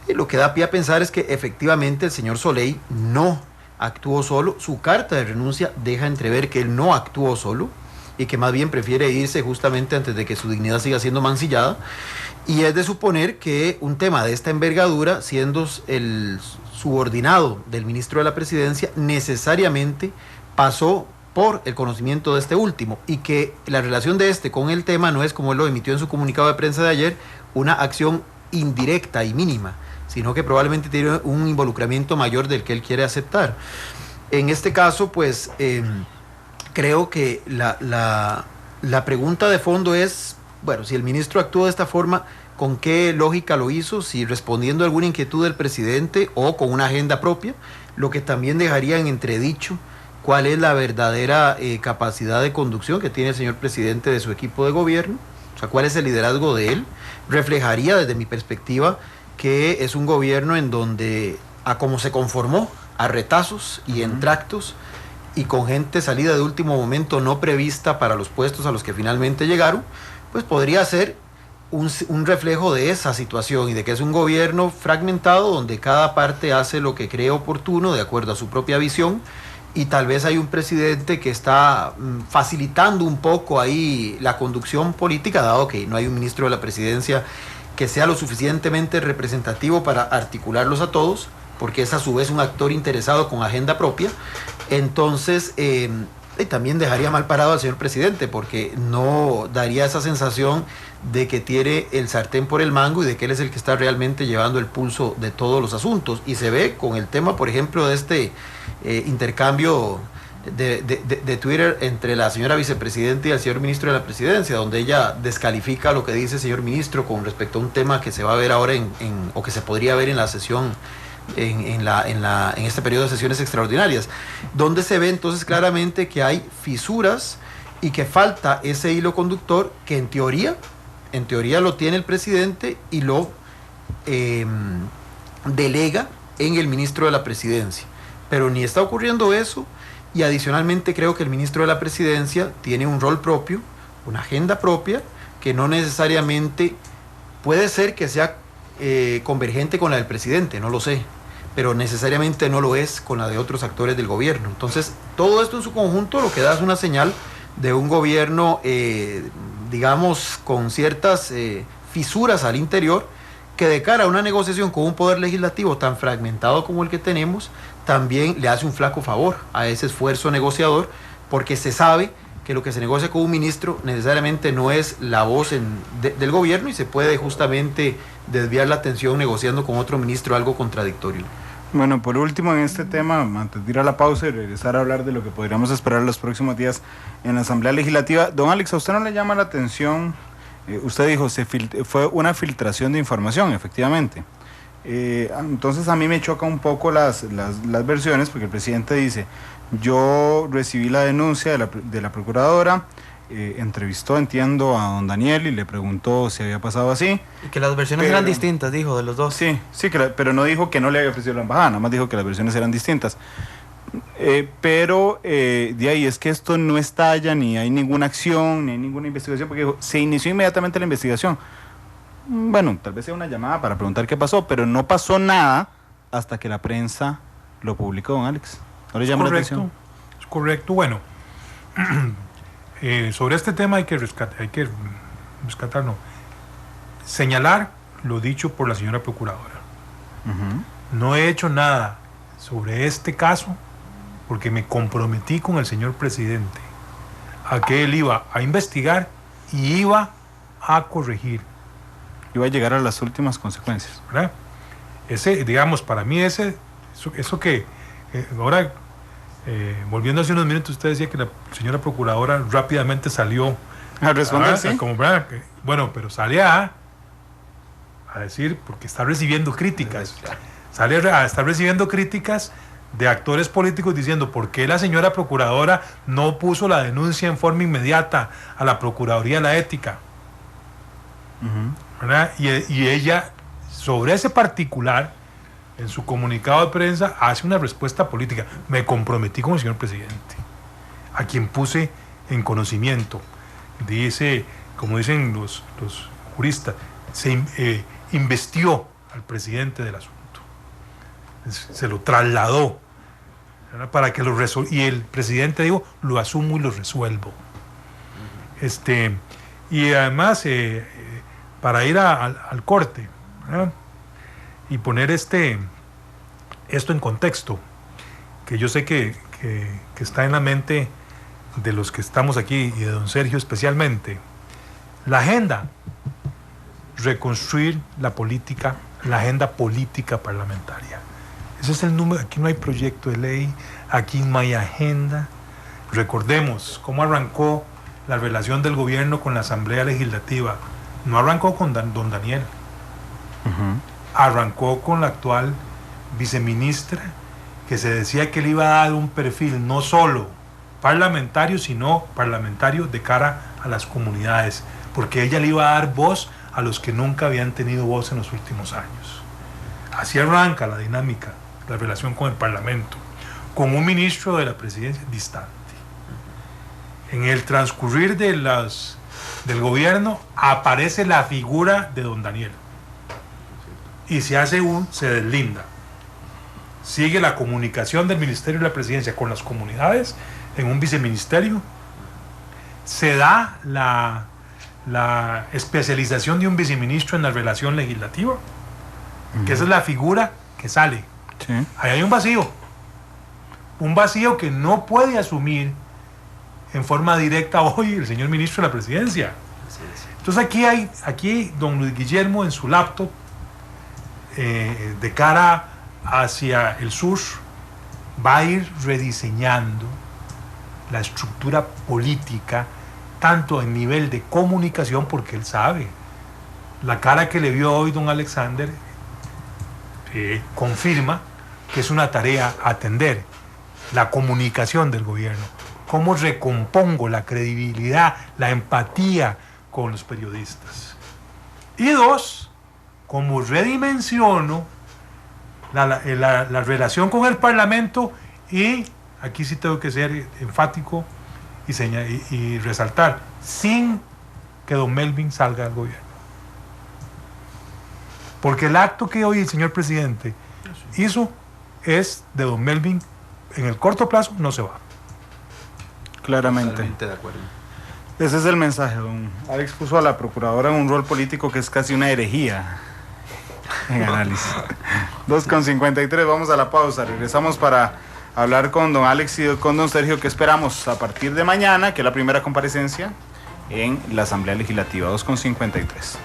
[SPEAKER 5] Y lo que da pie a pensar es que efectivamente el señor Soleil no actuó solo. Su carta de renuncia deja entrever que él no actuó solo y que más bien prefiere irse justamente antes de que su dignidad siga siendo mancillada. Y es de suponer que un tema de esta envergadura, siendo el subordinado del ministro de la Presidencia, necesariamente pasó por el conocimiento de este último, y que la relación de este con el tema no es, como él lo emitió en su comunicado de prensa de ayer, una acción indirecta y mínima, sino que probablemente tiene un involucramiento mayor del que él quiere aceptar. En este caso, pues, creo que la pregunta de fondo es, bueno, si el ministro actuó de esta forma, ¿con qué lógica lo hizo? Si respondiendo a alguna inquietud del presidente o con una agenda propia, lo que también dejaría en entredicho cuál es la verdadera capacidad de conducción que tiene el señor presidente de su equipo de gobierno, o sea, cuál es el liderazgo de él. Reflejaría desde mi perspectiva que es un gobierno en donde, a como se conformó, a retazos y en tractos, y con gente salida de último momento no prevista para los puestos a los que finalmente llegaron, pues podría ser un reflejo de esa situación, y de que es un gobierno fragmentado donde cada parte hace lo que cree oportuno de acuerdo a su propia visión, y tal vez hay un presidente que está facilitando un poco ahí la conducción política, dado que no hay un ministro de la Presidencia que sea lo suficientemente representativo para articularlos a todos, porque es a su vez un actor interesado con agenda propia. Entonces también dejaría mal parado al señor presidente, porque no daría esa sensación de que tiene el sartén por el mango y de que él es el que está realmente llevando el pulso de todos los asuntos. Y se ve con el tema, por ejemplo, de este intercambio de Twitter entre la señora vicepresidenta y el señor ministro de la Presidencia, donde ella descalifica lo que dice el señor ministro con respecto a un tema que se va a ver ahora o que se podría ver en la sesión, en este periodo de sesiones extraordinarias, donde se ve entonces claramente que hay fisuras y que falta ese hilo conductor que en teoría lo tiene el presidente y lo delega en el ministro de la Presidencia, pero ni está ocurriendo eso. Y adicionalmente creo que el ministro de la Presidencia tiene un rol propio, una agenda propia, que no necesariamente puede ser que sea convergente con la del presidente, no lo sé, pero necesariamente no lo es con la de otros actores del gobierno. Entonces, todo esto en su conjunto lo que da es una señal de un gobierno, digamos, con ciertas fisuras al interior, que de cara a una negociación con un poder legislativo tan fragmentado como el que tenemos, también le hace un flaco favor a ese esfuerzo negociador, porque se sabe que lo que se negocia con un ministro necesariamente no es la voz del gobierno, y se puede justamente desviar la atención negociando con otro ministro algo contradictorio.
[SPEAKER 2] Bueno, por último en este tema, antes de ir a la pausa y regresar a hablar de lo que podríamos esperar los próximos días en la Asamblea Legislativa, don Alex, ¿a usted no le llama la atención Usted dijo, fue una filtración de información, efectivamente. Entonces a mí me choca un poco las versiones, porque el presidente dice, yo recibí la denuncia de la procuradora, entrevistó, entiendo, a don Daniel y le preguntó si había pasado así.
[SPEAKER 4] Y que las versiones eran distintas, dijo, de los dos.
[SPEAKER 2] Sí, pero no dijo que no le había ofrecido la embajada, nada más dijo que las versiones eran distintas. De ahí es que esto no estalla, ni hay ninguna acción, ni hay ninguna investigación, porque dijo, se inició inmediatamente la investigación. Bueno, tal vez sea una llamada para preguntar qué pasó, pero no pasó nada hasta que la prensa lo publicó, don Alex. ¿No le llama la atención?
[SPEAKER 6] Es correcto. Bueno, sobre este tema hay que rescatar, no, señalar lo dicho por la señora procuradora. No he hecho nada sobre este caso porque me comprometí con el señor presidente a que él iba a investigar y iba a corregir.
[SPEAKER 2] Iba a llegar a las últimas consecuencias.
[SPEAKER 6] ¿Verdad? Digamos, para mí eso que ahora, volviendo hace unos minutos, usted decía que la señora procuradora rápidamente salió
[SPEAKER 2] a responder, sí.
[SPEAKER 6] Bueno, pero sale a decir, porque está recibiendo críticas. Está recibiendo críticas de actores políticos diciendo por qué la señora procuradora no puso la denuncia en forma inmediata a la Procuraduría de la Ética. ¿Verdad? Y ella, sobre ese particular, en su comunicado de prensa, hace una respuesta política. Me comprometí con el señor presidente, a quien puse en conocimiento. Dice, como dicen los juristas, se investió al presidente del asunto. Se lo trasladó, ¿verdad? Para que lo resuelva. Y el presidente dijo, lo asumo y lo resuelvo. Y además, para ir al corte, ¿verdad? Y poner esto en contexto, que yo sé que está en la mente de los que estamos aquí y de don Sergio especialmente. La agenda, reconstruir la agenda política parlamentaria. Ese es el número. Aquí no hay proyecto de ley, aquí no hay agenda. Recordemos cómo arrancó la relación del gobierno con la Asamblea Legislativa. No arrancó con don Daniel. Arrancó con la actual viceministra, que se decía que le iba a dar un perfil no solo parlamentario, sino parlamentario de cara a las comunidades, porque ella le iba a dar voz a los que nunca habían tenido voz en los últimos años. Así arranca la dinámica, la relación con el Parlamento, con un ministro de la presidencia distante. En el transcurrir del gobierno aparece la figura de don Daniel y se deslinda. Sigue la comunicación del Ministerio de la Presidencia con las comunidades en un viceministerio. Se da la especialización de un viceministro en la relación legislativa, que esa es la figura que sale.
[SPEAKER 2] Sí.
[SPEAKER 6] Ahí hay un vacío que no puede asumir en forma directa hoy el señor ministro de la Presidencia. Entonces aquí don Luis Guillermo en su laptop, de cara hacia el sur, va a ir rediseñando la estructura política, tanto en nivel de comunicación, porque él sabe, la cara que le vio hoy don Alexander confirma que es una tarea a atender, la comunicación del gobierno. ¿Cómo recompongo la credibilidad, la empatía con los periodistas? Y dos, cómo redimensiono la relación con el Parlamento, y aquí sí tengo que ser enfático y resaltar, sin que don Melvin salga del gobierno. Porque el acto que hoy el señor presidente hizo es de don Melvin, en el corto plazo no se va.
[SPEAKER 2] Claramente.
[SPEAKER 5] Totalmente de acuerdo.
[SPEAKER 2] Ese es el mensaje. Don Alex puso a la procuradora en un rol político que es casi una herejía en análisis. 2:53, vamos a la pausa. Regresamos para hablar con don Alex y con don Sergio, que esperamos a partir de mañana, que es la primera comparecencia en la Asamblea Legislativa. 2:53.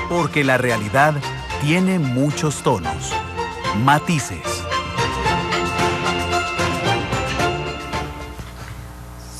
[SPEAKER 1] Porque la realidad tiene muchos tonos. Matices.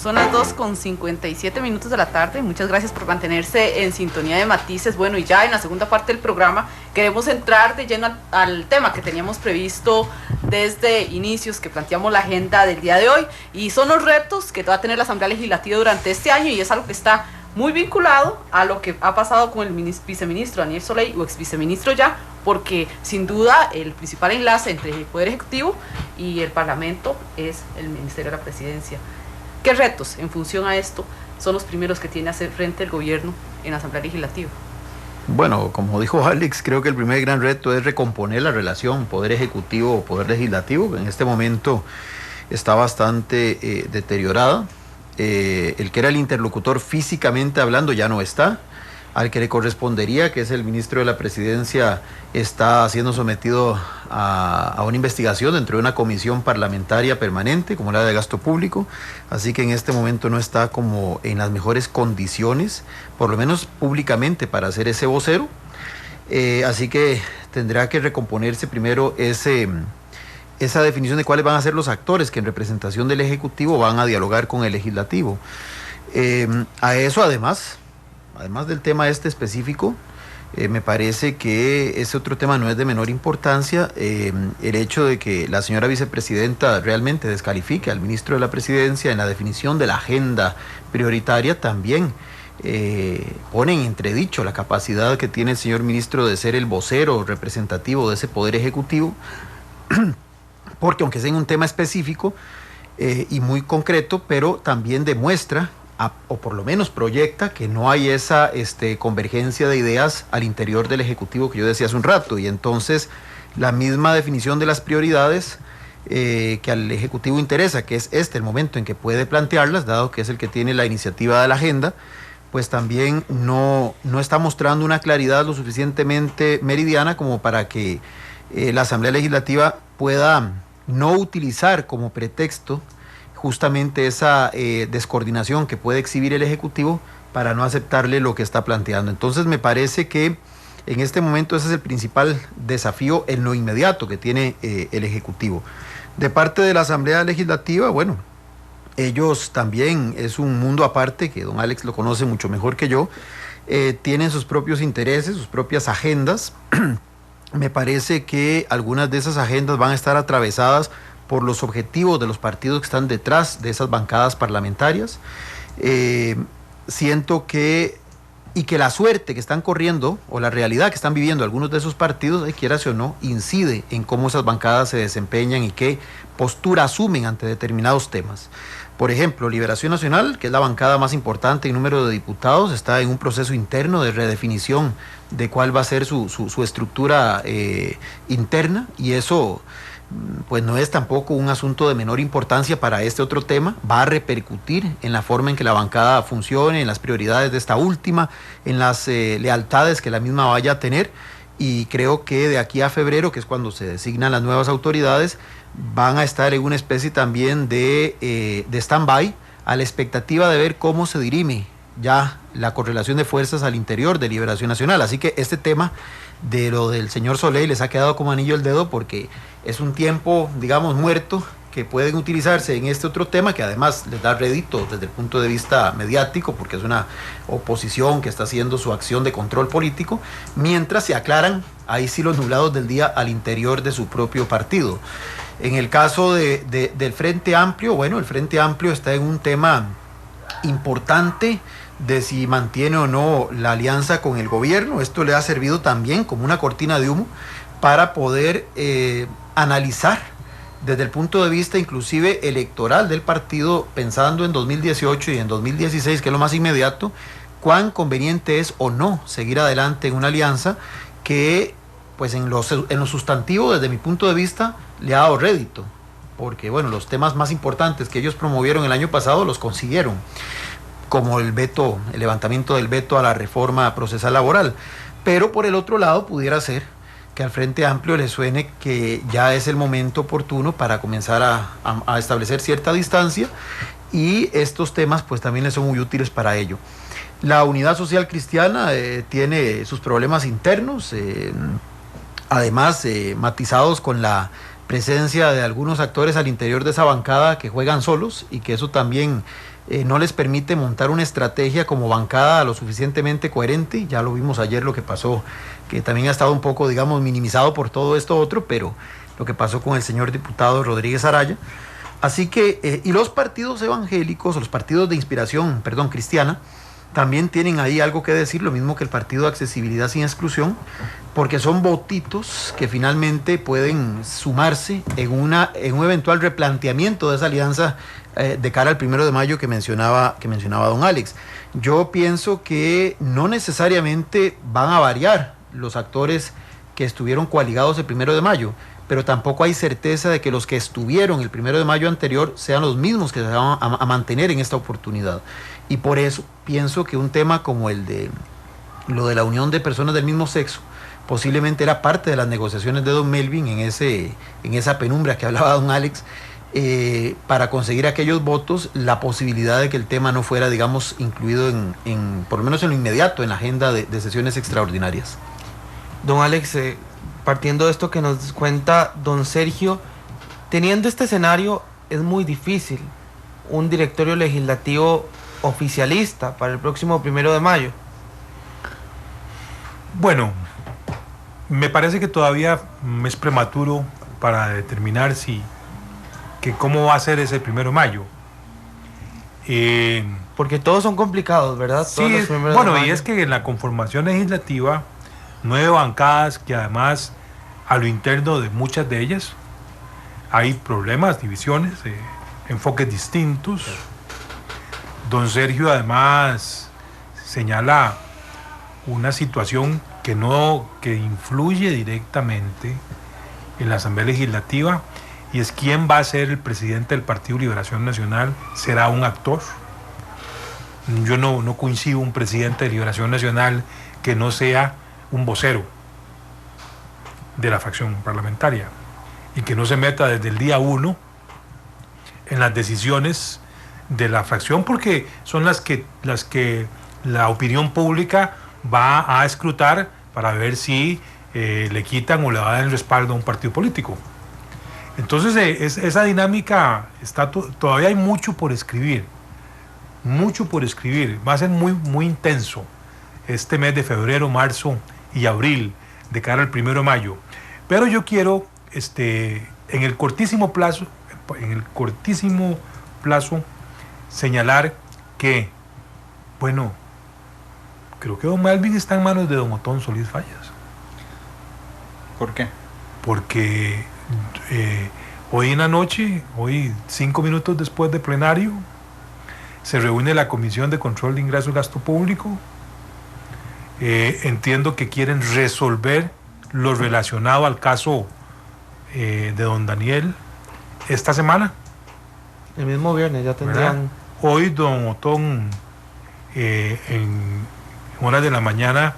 [SPEAKER 3] Son las 2:57 de la tarde. Muchas gracias por mantenerse en sintonía de Matices. Bueno, y ya en la segunda parte del programa queremos entrar de lleno al tema que teníamos previsto desde inicios, que planteamos la agenda del día de hoy, y son los retos que va a tener la Asamblea Legislativa durante este año, y es algo que está muy vinculado a lo que ha pasado con el viceministro Daniel Soley, o ex viceministro ya, porque sin duda el principal enlace entre el Poder Ejecutivo y el Parlamento es el Ministerio de la Presidencia. ¿Qué retos en función a esto son los primeros que tiene a hacer frente el gobierno en la Asamblea Legislativa?
[SPEAKER 5] Bueno, como dijo Alex, creo que el primer gran reto es recomponer la relación Poder Ejecutivo-Poder Legislativo, que en este momento está bastante deteriorada. El que era el interlocutor físicamente hablando ya no está. Al que le correspondería, que es el ministro de la Presidencia, está siendo sometido a una investigación dentro de una comisión parlamentaria permanente, como la de gasto público, así que en este momento no está como en las mejores condiciones, por lo menos públicamente, para ser ese vocero, así que tendrá que recomponerse primero esa definición de cuáles van a ser los actores que en representación del Ejecutivo van a dialogar con el Legislativo. A eso además del tema este específico, me parece que ese otro tema no es de menor importancia, el hecho de que la señora vicepresidenta realmente descalifique al ministro de la Presidencia en la definición de la agenda prioritaria también pone en entredicho la capacidad que tiene el señor ministro de ser el vocero representativo de ese Poder Ejecutivo, porque aunque sea en un tema específico y muy concreto, pero también demuestra o por lo menos proyecta que no hay esa convergencia de ideas al interior del Ejecutivo que yo decía hace un rato, y entonces la misma definición de las prioridades que al Ejecutivo interesa, que es el momento en que puede plantearlas, dado que es el que tiene la iniciativa de la agenda, pues también no está mostrando una claridad lo suficientemente meridiana como para que la Asamblea Legislativa pueda no utilizar como pretexto justamente esa descoordinación que puede exhibir el Ejecutivo para no aceptarle lo que está planteando. Entonces me parece que en este momento ese es el principal desafío en lo inmediato que tiene el Ejecutivo. De parte de la Asamblea Legislativa, bueno, ellos también es un mundo aparte, que don Alex lo conoce mucho mejor que yo, tienen sus propios intereses, sus propias agendas. Me parece que algunas de esas agendas van a estar atravesadas por los objetivos de los partidos que están detrás de esas bancadas parlamentarias. Siento que la suerte que están corriendo, o la realidad que están viviendo algunos de esos partidos, quieras o no, incide en cómo esas bancadas se desempeñan y qué postura asumen ante determinados temas. Por ejemplo, Liberación Nacional, que es la bancada más importante en número de diputados, está en un proceso interno de redefinición de cuál va a ser su estructura interna, y eso pues no es tampoco un asunto de menor importancia para este otro tema. Va a repercutir en la forma en que la bancada funcione, en las prioridades de esta última, en las lealtades que la misma vaya a tener, y creo que de aquí a febrero, que es cuando se designan las nuevas autoridades, van a estar en una especie también de stand-by a la expectativa de ver cómo se dirime ya la correlación de fuerzas al interior de Liberación Nacional. Así que este tema de lo del señor Soley les ha quedado como anillo al dedo, porque es un tiempo, digamos, muerto, que pueden utilizarse en este otro tema, que además les da rédito desde el punto de vista mediático, porque es una oposición que está haciendo su acción de control político, mientras se aclaran ahí sí los nublados del día al interior de su propio partido. En el caso del Frente Amplio, bueno, el Frente Amplio está en un tema importante de si mantiene o no la alianza con el gobierno. Esto le ha servido también como una cortina de humo para poder analizar desde el punto de vista inclusive electoral del partido, pensando en 2018 y en 2016, que es lo más inmediato, cuán conveniente es o no seguir adelante en una alianza que, pues en lo sustantivo, desde mi punto de vista, le ha dado rédito, porque bueno, los temas más importantes que ellos promovieron el año pasado los consiguieron, como el levantamiento del veto a la reforma procesal laboral. Pero por el otro lado pudiera ser que al Frente Amplio le suene que ya es el momento oportuno para comenzar a establecer cierta distancia, y estos temas pues también les son muy útiles para ello. La Unidad Social Cristiana tiene sus problemas internos, además matizados con la presencia de algunos actores al interior de esa bancada que juegan solos y que eso también no les permite montar una estrategia como bancada lo suficientemente coherente. Ya lo vimos ayer lo que pasó, que también ha estado un poco, digamos, minimizado por todo esto otro, pero lo que pasó con el señor diputado Rodríguez Araya. Así que, y los partidos evangélicos, o los partidos de inspiración, perdón, cristiana, también tienen ahí algo que decir, lo mismo que el Partido de Accesibilidad Sin Exclusión, porque son votitos que finalmente pueden sumarse en un eventual replanteamiento de esa alianza de cara al 1 de mayo que mencionaba don Alex. Yo pienso que no necesariamente van a variar los actores que estuvieron coaligados el 1 de mayo, pero tampoco hay certeza de que los que estuvieron el 1 de mayo anterior sean los mismos que se van a mantener en esta oportunidad. Y por eso pienso que un tema como lo de la unión de personas del mismo sexo posiblemente era parte de las negociaciones de don Melvin en esa penumbra que hablaba don Alex, para conseguir aquellos votos, la posibilidad de que el tema no fuera, digamos, incluido por lo menos en lo inmediato, en la agenda de sesiones extraordinarias.
[SPEAKER 4] Don Alex, partiendo de esto que nos cuenta don Sergio, teniendo este escenario es muy difícil un directorio legislativo oficialista para el próximo 1 de mayo.
[SPEAKER 6] Bueno, me parece que todavía es prematuro para determinar cómo va a ser ese 1 de mayo.
[SPEAKER 4] Porque todos son complicados, ¿verdad?
[SPEAKER 6] Sí, bueno, y es que en la conformación legislativa, 9 bancadas que además a lo interno de muchas de ellas hay problemas, divisiones, enfoques distintos. Don Sergio además señala una situación que influye directamente en la Asamblea Legislativa, y es quién va a ser el presidente del Partido Liberación Nacional. ¿Será un actor? Yo no coincido un presidente de Liberación Nacional que no sea un vocero de la facción parlamentaria y que no se meta desde el día 1 en las decisiones de la fracción, porque son las que la opinión pública va a escrutar para ver si le quitan o le dan el respaldo a un partido político. Entonces esa dinámica todavía hay mucho por escribir, va a ser muy, muy intenso este mes de febrero, marzo y abril de cara al 1 de mayo. Pero yo quiero en el cortísimo plazo señalar que, bueno, creo que don Melvin está en manos de don Otón Solís Fallas.
[SPEAKER 2] ¿Por qué?
[SPEAKER 6] Porque hoy en la noche, 5 minutos después de plenario, se reúne la Comisión de Control de Ingresos y Gasto Público. Entiendo que quieren resolver lo relacionado al caso de don Daniel esta semana.
[SPEAKER 4] El mismo viernes ya tendrían...
[SPEAKER 6] ¿Verdad? Hoy don Otón en horas de la mañana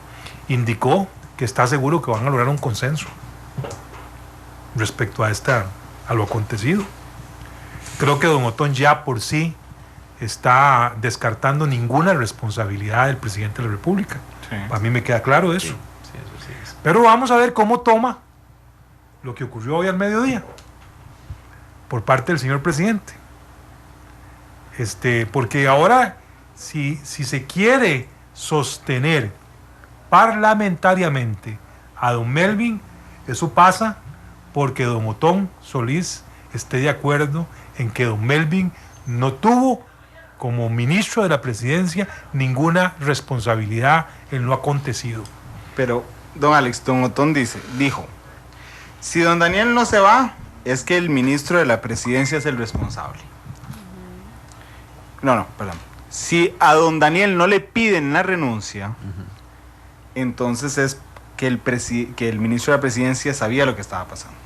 [SPEAKER 6] indicó que está seguro que van a lograr un consenso respecto a lo acontecido. Creo que don Otón ya por sí está descartando ninguna responsabilidad del presidente de la República. Sí. A mí me queda claro eso. Sí, eso sí es. Pero vamos a ver cómo toma lo que ocurrió hoy al mediodía por parte del señor presidente. Porque ahora, si se quiere sostener parlamentariamente a don Melvin, eso pasa porque don Otón Solís esté de acuerdo en que don Melvin no tuvo, como ministro de la presidencia, ninguna responsabilidad en lo acontecido.
[SPEAKER 2] Pero, don Alex, don Otón dijo, si don Daniel no se va, es que el ministro de la presidencia es el responsable. Perdón. Si a don Daniel no le piden la renuncia, entonces es que el ministro de la presidencia sabía lo que estaba pasando.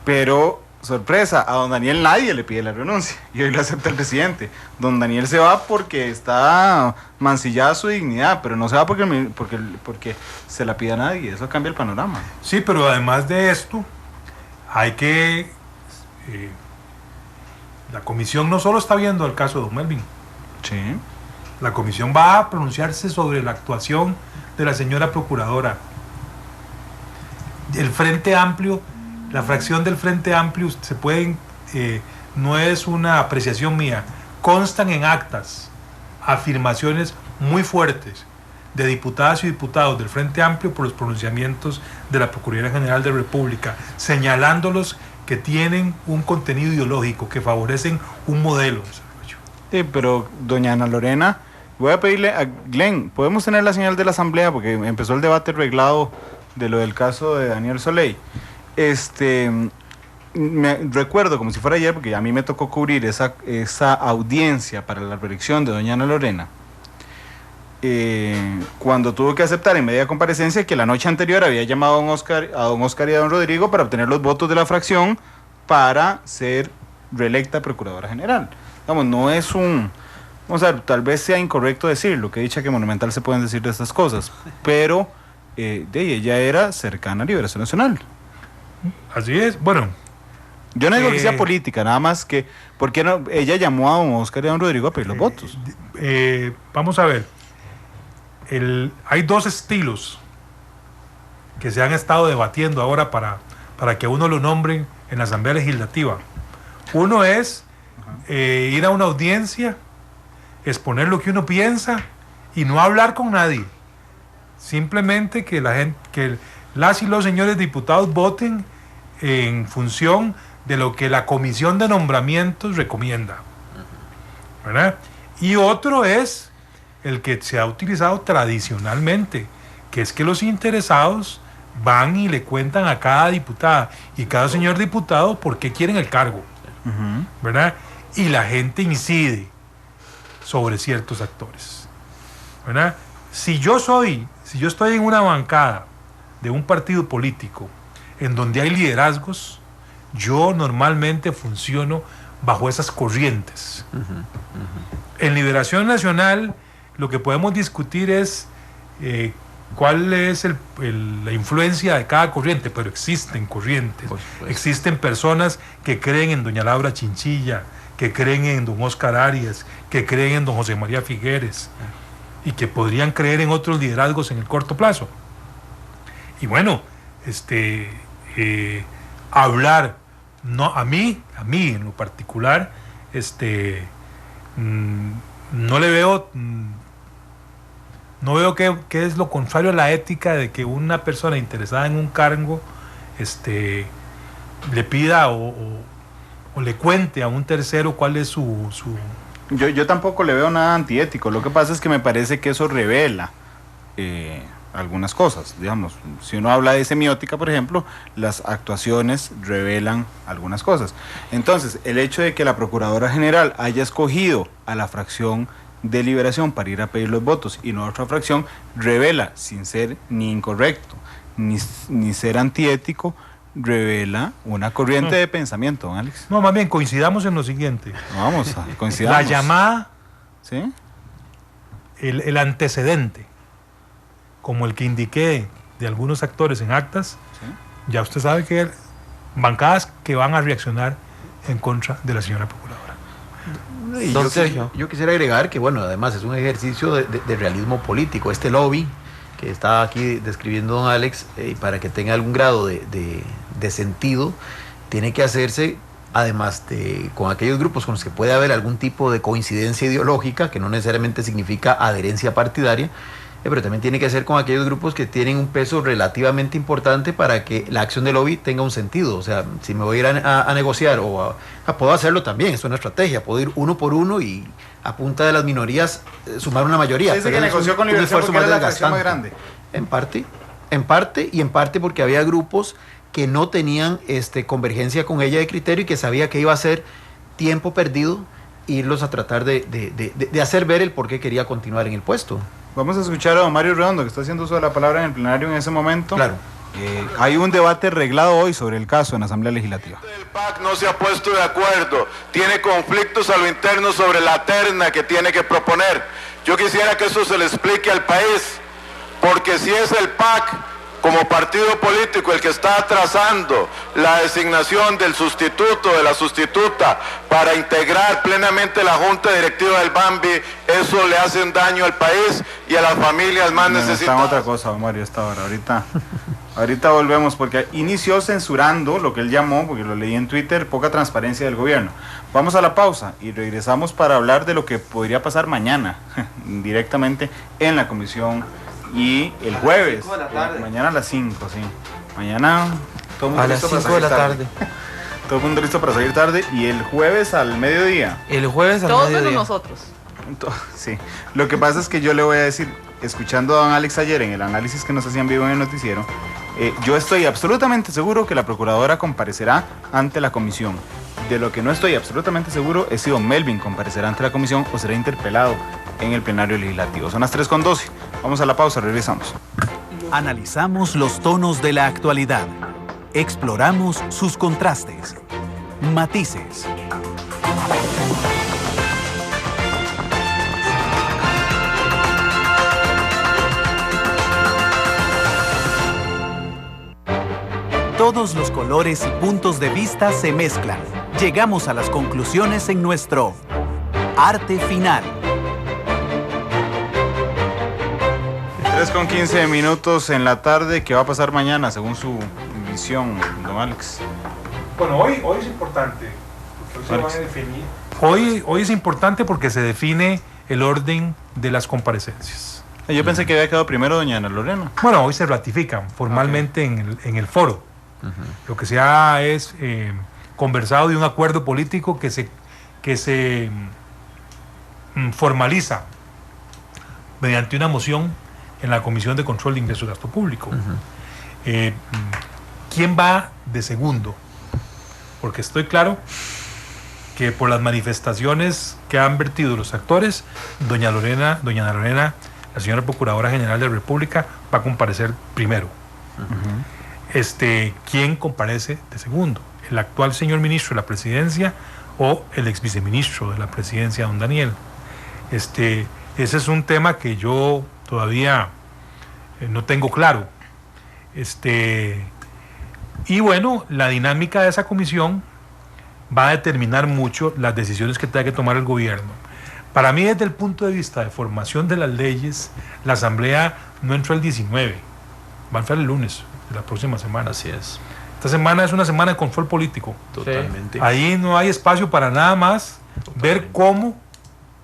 [SPEAKER 2] Pero, sorpresa, a don Daniel nadie le pide la renuncia y hoy lo acepta el presidente. Don Daniel se va porque está mancillada su dignidad, pero no se va porque se la pide a nadie. Eso cambia el panorama.
[SPEAKER 6] Sí, pero además de esto, hay que... la comisión no solo está viendo el caso de don Melvin.
[SPEAKER 2] Sí.
[SPEAKER 6] La comisión va a pronunciarse sobre la actuación de la señora procuradora el Frente Amplio, la fracción del Frente Amplio, se pueden, no es una apreciación mía, constan en actas afirmaciones muy fuertes de diputadas y diputados del Frente Amplio por los pronunciamientos de la Procuraduría General de la República, señalándolos que tienen un contenido ideológico, que favorecen un modelo.
[SPEAKER 2] Sí, pero doña Ana Lorena, voy a pedirle a Glenn, ¿podemos tener la señal de la asamblea? Porque empezó el debate reglado de lo del caso de Daniel Soleil. Me recuerdo como si fuera ayer, porque a mí me tocó cubrir esa audiencia para la reelección de doña Ana Lorena, cuando tuvo que aceptar en media comparecencia que la noche anterior había llamado a don Oscar y a don Rodrigo para obtener los votos de la fracción para ser reelecta Procuradora General. Vamos, no es vamos a ver, tal vez sea incorrecto decirlo, que dicha que Monumental se pueden decir de estas cosas, pero ella era cercana a Liberación Nacional.
[SPEAKER 6] Así es, bueno.
[SPEAKER 2] Yo no digo que sea política, nada más que, ¿por qué no? Ella llamó a don Oscar y a don Rodrigo a pedir los votos.
[SPEAKER 6] Vamos a ver, hay dos estilos que se han estado debatiendo ahora para que uno lo nombren en la Asamblea Legislativa. Uno es ir a una audiencia, exponer lo que uno piensa y no hablar con nadie. Simplemente que las y los señores diputados voten en función de lo que la Comisión de Nombramientos recomienda, ¿verdad? Y otro es el que se ha utilizado tradicionalmente, que es que los interesados van y le cuentan a cada diputada y cada señor diputado por qué quieren el cargo, ¿verdad? Y la gente incide sobre ciertos actores, ¿verdad? Si yo estoy en una bancada de un partido político en donde hay liderazgos, yo normalmente funciono bajo esas corrientes. En Liberación Nacional lo que podemos discutir es cuál es la influencia de cada corriente, pero existen corrientes, existen personas que creen en doña Laura Chinchilla, que creen en don Oscar Arias, que creen en don José María Figueres y que podrían creer en otros liderazgos en el corto plazo. Y bueno, hablar, no, a mí en lo particular, no le veo, no veo qué es lo contrario a la ética de que una persona interesada en un cargo le pida o le cuente a un tercero cuál es su...
[SPEAKER 2] Yo tampoco le veo nada antiético. Lo que pasa es que me parece que eso revela algunas cosas. Digamos, si uno habla de semiótica, por ejemplo, las actuaciones revelan algunas cosas. Entonces, el hecho de que la Procuradora General haya escogido a la fracción de Liberación para ir a pedir los votos y no a otra fracción, revela, sin ser ni incorrecto ni ser antiético, revela una corriente de pensamiento, don Alex.
[SPEAKER 6] No, más bien, coincidamos en lo siguiente.
[SPEAKER 2] Vamos a coincidamos.
[SPEAKER 6] La llamada,
[SPEAKER 2] ¿sí?
[SPEAKER 6] el antecedente, como el que indiqué de algunos actores en actas, ¿sí? Ya usted sabe que bancadas que van a reaccionar en contra de la señora Procuradora.
[SPEAKER 5] Yo quisiera agregar que, bueno, además es un ejercicio de realismo político. Este lobby que está aquí describiendo don Alex, para que tenga algún grado de sentido, tiene que hacerse, además con aquellos grupos con los que puede haber algún tipo de coincidencia ideológica, que no necesariamente significa adherencia partidaria, pero también tiene que ser con aquellos grupos que tienen un peso relativamente importante para que la acción de lobby tenga un sentido. O sea, si me voy a ir a negociar puedo hacerlo también, es una estrategia, puedo ir uno por uno y a punta de las minorías sumar una mayoría.
[SPEAKER 2] Se dice que negoció con Liberación porque era la fracción más grande. En parte porque había grupos que no tenían convergencia con ella de criterio y que sabía que iba a ser tiempo perdido irlos a tratar de hacer ver el por qué quería continuar en el puesto. Vamos a escuchar a don Mario Redondo, que está haciendo uso de la palabra en el plenario en ese momento. Claro. Hay un debate reglado hoy sobre el caso en la Asamblea Legislativa.
[SPEAKER 7] El PAC no se ha puesto de acuerdo, tiene conflictos a lo interno sobre la terna que tiene que proponer. Yo quisiera que eso se le explique al país, porque si es el PAC como partido político el que está trazando la designación del sustituto, de la sustituta, para integrar plenamente la junta directiva del Bambi, eso le hace un daño al país y a las familias más necesitadas.
[SPEAKER 2] Está en otra cosa, don Mario, esta hora. Ahorita Ahorita volvemos porque inició censurando lo que él llamó, porque lo leí en Twitter, poca transparencia del gobierno. Vamos a la pausa y regresamos para hablar de lo que podría pasar mañana, directamente en la comisión, y el jueves, mañana a las 5, sí. Mañana todo el mundo
[SPEAKER 4] A las
[SPEAKER 2] listo para
[SPEAKER 4] 5 de la
[SPEAKER 2] salir
[SPEAKER 4] tarde.
[SPEAKER 2] Todo el mundo listo para salir tarde, y el jueves al mediodía.
[SPEAKER 4] El jueves al
[SPEAKER 3] Todos
[SPEAKER 4] mediodía.
[SPEAKER 3] menos nosotros.
[SPEAKER 2] Sí, lo que pasa es que yo le voy a decir, escuchando a don Alex ayer en el análisis que nos hacían vivo en el noticiero, yo estoy absolutamente seguro que la procuradora comparecerá ante la comisión. De lo que no estoy absolutamente seguro es si don Melvin comparecerá ante la comisión o será interpelado en el plenario legislativo. Son las 3:12. Vamos a la pausa, regresamos.
[SPEAKER 1] Analizamos los tonos de la actualidad. Exploramos sus contrastes, matices. Todos los colores y puntos de vista se mezclan. Llegamos a las conclusiones en nuestro Arte Final.
[SPEAKER 2] 3:15 en la tarde. ¿Qué va a pasar mañana según su visión, don Alex?
[SPEAKER 6] Bueno, hoy es importante, porque hoy se van a definir. Hoy es importante porque se define el orden de las comparecencias.
[SPEAKER 2] Yo pensé que había quedado primero doña Ana Lorena.
[SPEAKER 6] Bueno, hoy se ratifican formalmente en el foro. Lo que se ha es conversado de un acuerdo político que se formaliza mediante una moción en la Comisión de Control de Ingresos y Gasto Público. ¿Quién va de segundo? Porque estoy claro que por las manifestaciones que han vertido los actores, doña Ana Lorena, la señora Procuradora General de la República, va a comparecer primero. ¿Quién comparece de segundo? ¿El actual señor ministro de la Presidencia o el ex viceministro de la Presidencia, don Daniel? Ese es un tema que yo todavía no tengo claro. Y bueno, la dinámica de esa comisión va a determinar mucho las decisiones que tenga que tomar el gobierno. Para mí, desde el punto de vista de formación de las leyes, la Asamblea no entró el 19, va a entrar el lunes de la próxima semana.
[SPEAKER 8] Así es.
[SPEAKER 6] Esta semana es una semana de control político.
[SPEAKER 8] Totalmente.
[SPEAKER 6] Ahí no hay espacio para nada más. Ver cómo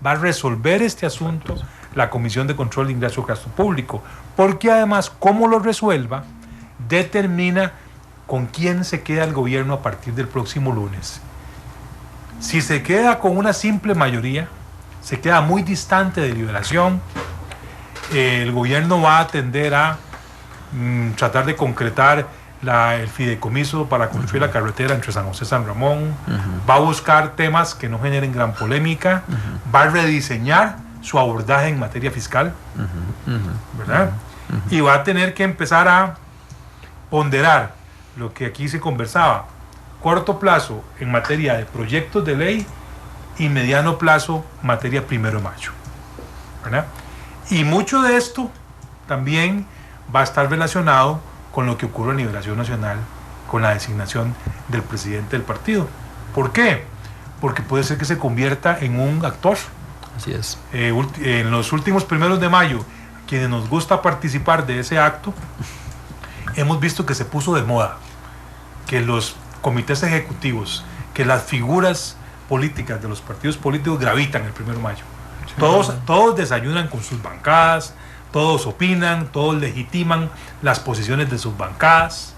[SPEAKER 6] va a resolver este asunto la Comisión de Control de Ingresos y Gasto Público, porque además cómo lo resuelva determina con quién se queda el gobierno a partir del próximo lunes. Si se queda con una simple mayoría, se queda muy distante de Liberación, el gobierno va a tender a tratar de concretar el fideicomiso para construir la carretera entre San José y San Ramón, va a buscar temas que no generen gran polémica, va a rediseñar su abordaje en materia fiscal, ¿verdad? Y va a tener que empezar a ponderar lo que aquí se conversaba, corto plazo en materia de proyectos de ley y mediano plazo materia 1 de mayo, ¿verdad? Y mucho de esto también va a estar relacionado con lo que ocurre en Liberación Nacional, con la designación del presidente del partido. ¿Por qué? Porque puede ser que se convierta en un actor.
[SPEAKER 8] Así es.
[SPEAKER 6] En los últimos 1 de mayo, quienes nos gusta participar de ese acto, hemos visto que se puso de moda, que los comités ejecutivos, que las figuras políticas de los partidos políticos gravitan el 1 de mayo. Todos desayunan con sus bancadas, todos opinan, todos legitiman las posiciones de sus bancadas.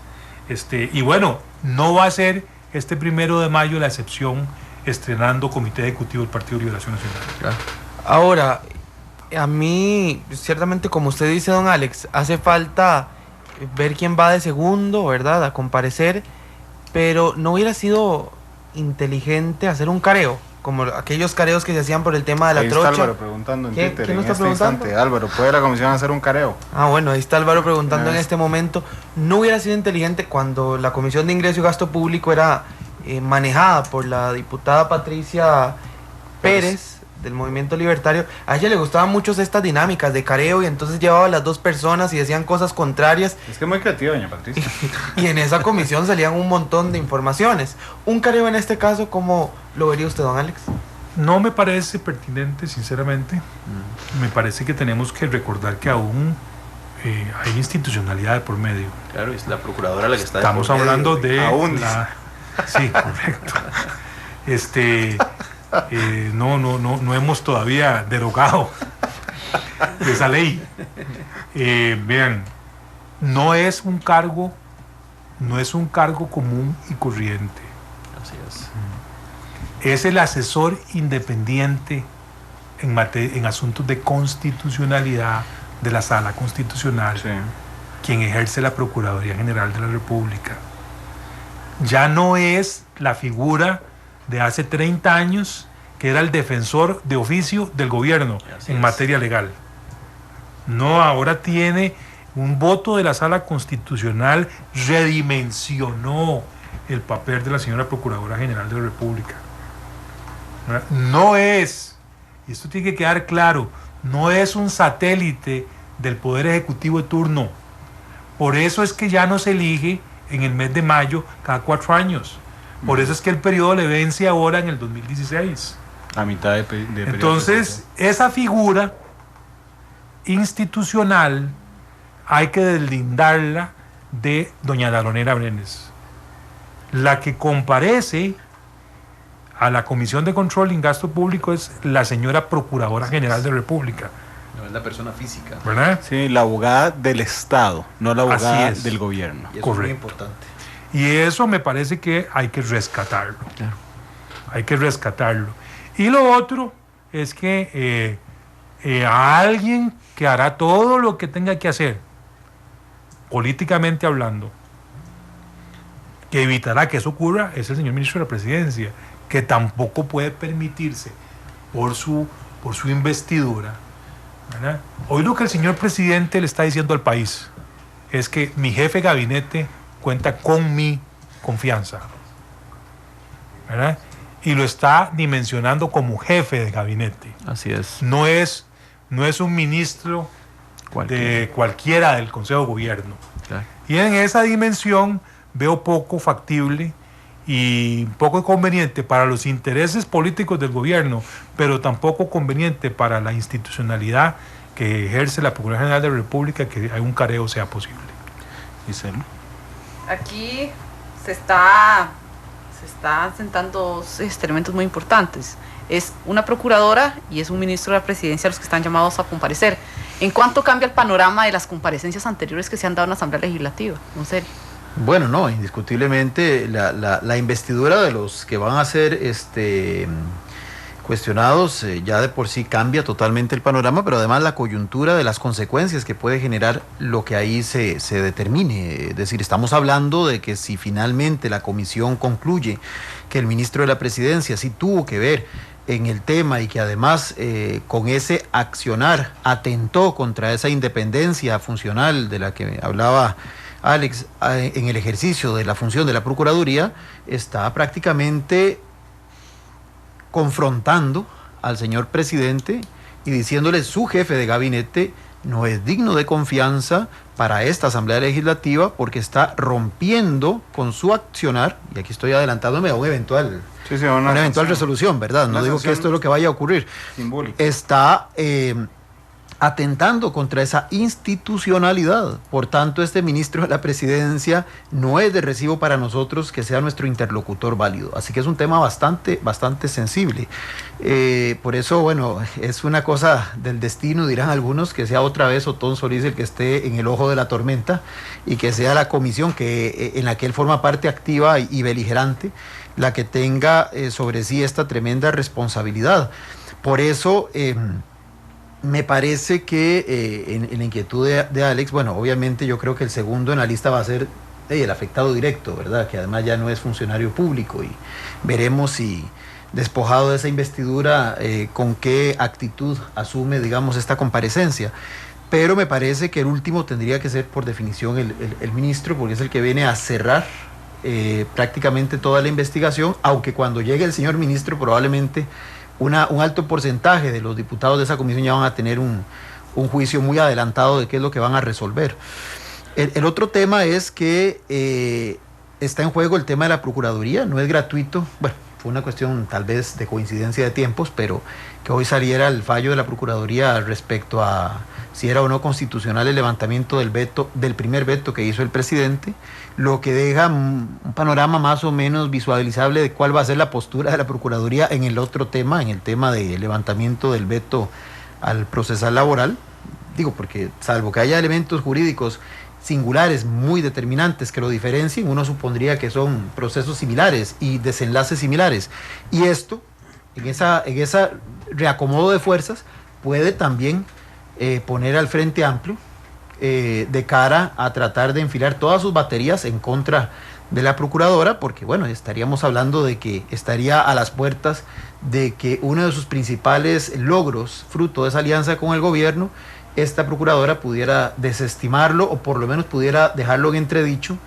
[SPEAKER 6] Y bueno, no va a ser este 1 de mayo la excepción, estrenando comité ejecutivo del Partido de Liberación Nacional.
[SPEAKER 8] Claro.
[SPEAKER 4] Ahora, a mí, ciertamente, como usted dice, don Alex, hace falta ver quién va de segundo, ¿verdad?, a comparecer, pero no hubiera sido inteligente hacer un careo, como aquellos careos que se hacían por el tema de la
[SPEAKER 2] Ahí
[SPEAKER 4] trocha.
[SPEAKER 2] está Álvaro preguntando en Twitter.
[SPEAKER 4] ¿Quién
[SPEAKER 2] en
[SPEAKER 4] está
[SPEAKER 2] este
[SPEAKER 4] preguntando?
[SPEAKER 2] instante. Álvaro, ¿puede la comisión hacer un careo?
[SPEAKER 4] Ah, bueno, ahí está Álvaro preguntando en este momento. ¿No hubiera sido inteligente cuando la Comisión de Ingreso y Gasto Público era manejada por la diputada Patricia Pérez del Movimiento Libertario? A ella le gustaban mucho estas dinámicas de careo y entonces llevaba a las dos personas y decían cosas contrarias.
[SPEAKER 2] Es que es muy creativa, doña Patricia.
[SPEAKER 4] Y en esa comisión salían un montón de informaciones. Un careo en este caso, ¿cómo lo vería usted, don Alex?
[SPEAKER 6] No me parece pertinente, sinceramente. Me parece que tenemos que recordar que aún hay institucionalidad de por medio.
[SPEAKER 5] Claro, es la procuradora la que está
[SPEAKER 6] Estamos
[SPEAKER 5] de por
[SPEAKER 6] hablando
[SPEAKER 5] medio.
[SPEAKER 6] de
[SPEAKER 5] Aún
[SPEAKER 6] sí, correcto. No hemos todavía derogado esa ley. Vean, no es un cargo común y corriente.
[SPEAKER 5] Así es.
[SPEAKER 6] Es el asesor independiente en asuntos de constitucionalidad de la Sala Constitucional,
[SPEAKER 2] Sí.
[SPEAKER 6] quien ejerce la Procuraduría General de la República. Ya no es la figura de hace 30 años que era el defensor de oficio del gobierno en materia legal. No, ahora tiene un voto de la Sala Constitucional, redimensionó el papel de la señora Procuradora General de la República. No es, y esto tiene que quedar claro, no es un satélite del Poder Ejecutivo de turno. Por eso es que ya no se elige en el mes de mayo cada 4 años. Por eso es que el periodo le vence ahora en el 2016.
[SPEAKER 2] A mitad de periodo.
[SPEAKER 6] Entonces, esa figura institucional hay que deslindarla de doña Daronera Brenes. La que comparece a la Comisión de Control en Gasto Público es la señora Procuradora General de la República.
[SPEAKER 5] No es la persona física.
[SPEAKER 6] ¿Verdad?
[SPEAKER 2] Sí, la abogada del Estado, no la abogada
[SPEAKER 6] Así es.
[SPEAKER 2] del gobierno.
[SPEAKER 5] Y eso es
[SPEAKER 6] Correcto.
[SPEAKER 5] muy importante.
[SPEAKER 6] Y eso me parece que hay que rescatarlo.
[SPEAKER 2] Claro.
[SPEAKER 6] Hay que rescatarlo. Y lo otro es que a alguien que hará todo lo que tenga que hacer, políticamente hablando, que evitará que eso ocurra, es el señor ministro de la Presidencia, que tampoco puede permitirse por su investidura, ¿verdad? Hoy lo que el señor presidente le está diciendo al país es que mi jefe de gabinete cuenta con mi confianza, ¿verdad? Y lo está dimensionando como jefe de gabinete.
[SPEAKER 5] Así es.
[SPEAKER 6] No es un ministro de cualquiera del Consejo de Gobierno.
[SPEAKER 5] Claro.
[SPEAKER 6] Y en esa dimensión veo poco factible y poco conveniente para los intereses políticos del gobierno, pero tampoco conveniente para la institucionalidad que ejerce la Procuraduría General de la República, que un careo sea posible.
[SPEAKER 2] Gisela.
[SPEAKER 3] Aquí se están sentando dos elementos muy importantes. Es una procuradora y es un ministro de la Presidencia los que están llamados a comparecer. ¿En cuánto cambia el panorama de las comparecencias anteriores que se han dado en la Asamblea Legislativa? ¿En serio?
[SPEAKER 5] Bueno, no, indiscutiblemente la investidura de los que van a ser cuestionados ya de por sí cambia totalmente el panorama, pero además la coyuntura de las consecuencias que puede generar lo que ahí se determine. Es decir, estamos hablando de que si finalmente la comisión concluye que el ministro de la Presidencia sí tuvo que ver en el tema y que además con ese accionar atentó contra esa independencia funcional de la que hablaba Alex en el ejercicio de la función de la Procuraduría, está prácticamente confrontando al señor presidente y diciéndole su jefe de gabinete no es digno de confianza para esta Asamblea Legislativa porque está rompiendo con su accionar, y aquí estoy adelantándome a un eventual, una eventual resolución, ¿verdad? No digo que esto es lo que vaya a ocurrir.
[SPEAKER 2] Simbólica.
[SPEAKER 5] Está atentando contra esa institucionalidad. Por tanto, este ministro de la Presidencia no es de recibo para nosotros que sea nuestro interlocutor válido. Así que es un tema bastante sensible. Por eso, bueno, es una cosa del destino, dirán algunos, que sea otra vez Otón Solís el que esté en el ojo de la tormenta y que sea la comisión en la que él forma parte activa y beligerante la que tenga sobre sí esta tremenda responsabilidad. Por eso me parece que en la inquietud de Alex, bueno, obviamente yo creo que el segundo en la lista va a ser el afectado directo, ¿verdad? Que además ya no es funcionario público y veremos si despojado de esa investidura con qué actitud asume, digamos, esta comparecencia. Pero me parece que el último tendría que ser por definición el ministro, porque es el que viene a cerrar prácticamente toda la investigación, aunque cuando llegue el señor ministro probablemente un alto porcentaje de los diputados de esa comisión ya van a tener un juicio muy adelantado de qué es lo que van a resolver. El otro tema es que está en juego el tema de la Procuraduría, no es gratuito. Bueno, fue una cuestión tal vez de coincidencia de tiempos, pero que hoy saliera el fallo de la Procuraduría respecto a si era o no constitucional el levantamiento del primer veto que hizo el presidente, lo que deja un panorama más o menos visualizable de cuál va a ser la postura de la Procuraduría en el otro tema, en el tema de levantamiento del veto al procesal laboral. Digo, porque salvo que haya elementos jurídicos singulares muy determinantes que lo diferencien, uno supondría que son procesos similares y desenlaces similares. Y esto, en esa reacomodo de fuerzas, puede también poner al Frente Amplio de cara a tratar de enfilar todas sus baterías en contra de la Procuradora, porque bueno, estaríamos hablando de que estaría a las puertas de que uno de sus principales logros, fruto de esa alianza con el gobierno, esta Procuradora pudiera desestimarlo o por lo menos pudiera dejarlo en entredicho,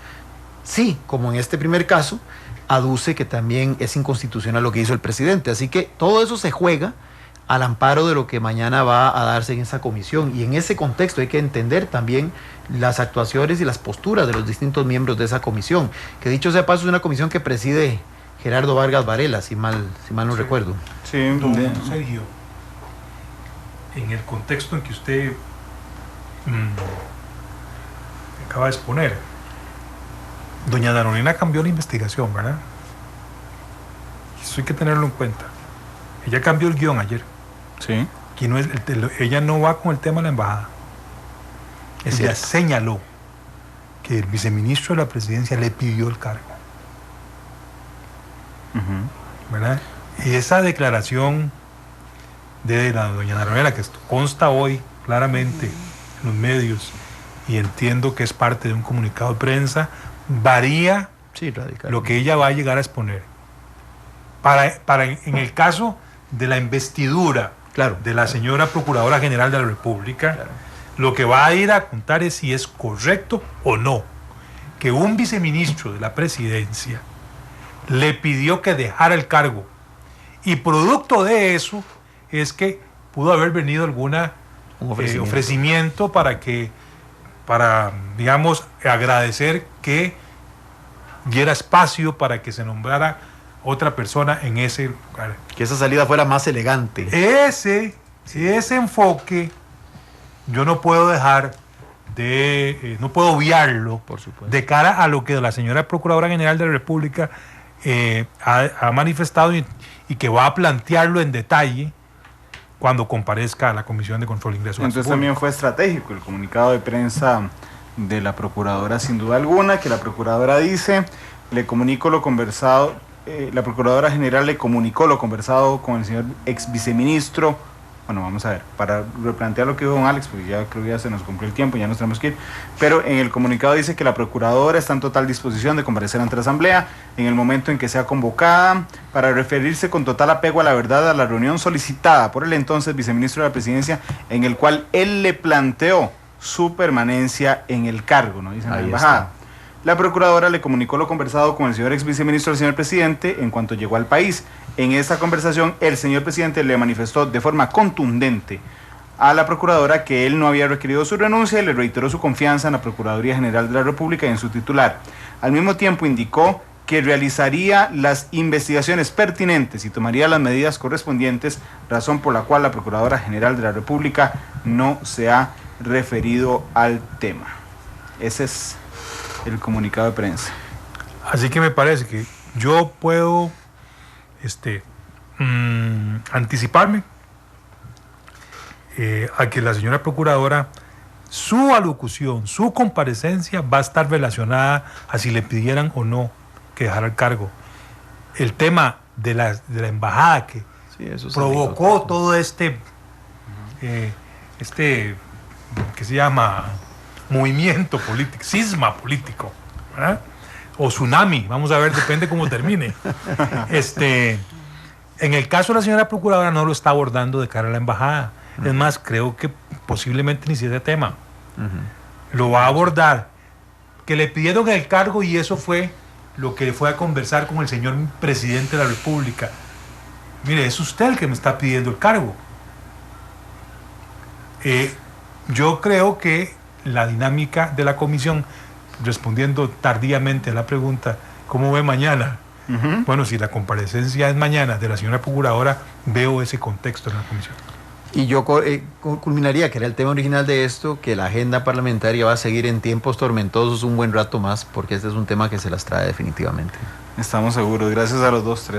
[SPEAKER 5] sí, como en este primer caso, aduce que también es inconstitucional lo que hizo el presidente. Así que todo eso se juega al amparo de lo que mañana va a darse en esa comisión. Y en ese contexto hay que entender también las actuaciones y las posturas de los distintos miembros de esa comisión, que dicho sea paso es una comisión que preside Gerardo Vargas Varela, si mal no recuerdo.
[SPEAKER 2] Sí,
[SPEAKER 6] Don Sergio, en el contexto en que usted acaba de exponer, doña Danolina cambió la investigación, ¿verdad? Eso hay que tenerlo en cuenta. Ella cambió el guión ayer.
[SPEAKER 2] sí.
[SPEAKER 6] Que no es, ella no va con el tema de la embajada. Ella señaló que el viceministro de la presidencia le pidió el cargo. ¿Verdad? Y esa declaración de la doña Danolina, que consta hoy claramente en los medios, y entiendo que es parte de un comunicado de prensa, varía lo que ella va a llegar a exponer. En el caso de la investidura de la señora Procuradora General de la República, lo que va a ir a contar es si es correcto o no que un viceministro de la presidencia le pidió que dejara el cargo, y producto de eso es que pudo haber venido algún ofrecimiento para digamos, agradecer que diera espacio para que se nombrara otra persona en ese lugar.
[SPEAKER 5] Que esa salida fuera más elegante.
[SPEAKER 6] Ese enfoque yo no puedo dejar no puedo obviarlo,
[SPEAKER 5] por supuesto,
[SPEAKER 6] de cara a lo que la señora Procuradora General de la República ha manifestado y que va a plantearlo en detalle cuando comparezca a la Comisión de Control de Ingresos.
[SPEAKER 2] Entonces también fue estratégico el comunicado de prensa de la Procuradora, sin duda alguna, que la Procuradora dice: le comunico lo conversado, la Procuradora General le comunicó lo conversado con el señor ex viceministro. Bueno, vamos a ver, para replantear lo que dijo don Alex, porque ya creo que ya se nos cumplió el tiempo, ya nos tenemos que ir, pero en el comunicado dice que la Procuradora está en total disposición de comparecer ante la Asamblea en el momento en que sea convocada, para referirse con total apego a la verdad a la reunión solicitada por el entonces viceministro de la Presidencia, en el cual él le planteó su permanencia en el cargo, ¿no? Dice en la embajada. La Procuradora le comunicó lo conversado con el señor ex viceministro del señor presidente en cuanto llegó al país. En esta conversación, el señor presidente le manifestó de forma contundente a la Procuradora que él no había requerido su renuncia y le reiteró su confianza en la Procuraduría General de la República y en su titular. Al mismo tiempo indicó que realizaría las investigaciones pertinentes y tomaría las medidas correspondientes, razón por la cual la Procuradora General de la República no se ha referido al tema. Ese es el comunicado de prensa.
[SPEAKER 6] Así que me parece que yo puedo anticiparme a que la señora Procuradora, su alocución, su comparecencia va a estar relacionada a si le pidieran o no que dejara el cargo. El tema de la embajada que provocó todo que se llama movimiento político, cisma político, ¿verdad? O tsunami, vamos a ver, depende cómo termine. En el caso de la señora Procuradora no lo está abordando de cara a la embajada. Es más, creo que posiblemente ni siquiera tema. Lo va a abordar, que le pidieron el cargo y eso fue lo que fue a conversar con el señor presidente de la República. Mire, es usted el que me está pidiendo el cargo. Yo creo que la dinámica de la comisión, respondiendo tardíamente a la pregunta, ¿cómo ve mañana Bueno, si la comparecencia es mañana de la señora procuradora, veo ese contexto en la comisión.
[SPEAKER 5] Y yo culminaría, que era el tema original de esto, que la agenda parlamentaria va a seguir en tiempos tormentosos un buen rato más, porque este es un tema que se las trae definitivamente.
[SPEAKER 2] Estamos seguros, gracias a los dos,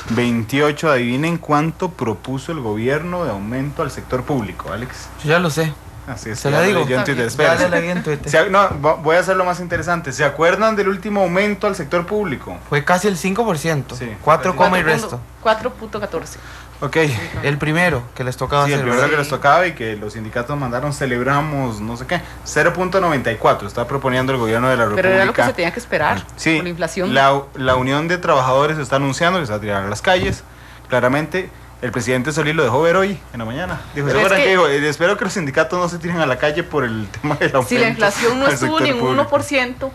[SPEAKER 2] 3,28. Adivinen cuánto propuso el gobierno de aumento al sector público, Alex.
[SPEAKER 4] Yo ya lo sé.
[SPEAKER 2] Así es.
[SPEAKER 4] Se la digo.
[SPEAKER 2] Yo en Twitter,
[SPEAKER 4] Ya le leí en Twitter.
[SPEAKER 2] No, voy a hacer lo más interesante. ¿Se acuerdan del último aumento al sector público?
[SPEAKER 4] Fue casi el 5%.
[SPEAKER 2] Sí.
[SPEAKER 4] 4, y resto.
[SPEAKER 3] 4.14.
[SPEAKER 2] Ok.
[SPEAKER 4] El primero que les tocaba
[SPEAKER 2] Sí, el
[SPEAKER 4] hacer.
[SPEAKER 2] primero
[SPEAKER 4] ¿verdad?
[SPEAKER 2] que les tocaba y que los sindicatos mandaron, celebramos, no sé qué, 0.94, está proponiendo el gobierno de la República.
[SPEAKER 3] Pero era lo que se tenía que esperar
[SPEAKER 2] Sí,
[SPEAKER 3] por la inflación.
[SPEAKER 2] la Unión de Trabajadores está anunciando que se va a tirar a las calles. Claramente, el presidente Solís lo dejó ver hoy, en la mañana. Dijo,
[SPEAKER 3] Pero es que-
[SPEAKER 2] dijo, espero que los sindicatos no se tiren a la calle por el tema del aumento.
[SPEAKER 3] Si la inflación no
[SPEAKER 2] al
[SPEAKER 3] estuvo
[SPEAKER 2] sector
[SPEAKER 3] ni en un
[SPEAKER 2] público.
[SPEAKER 3] 1%,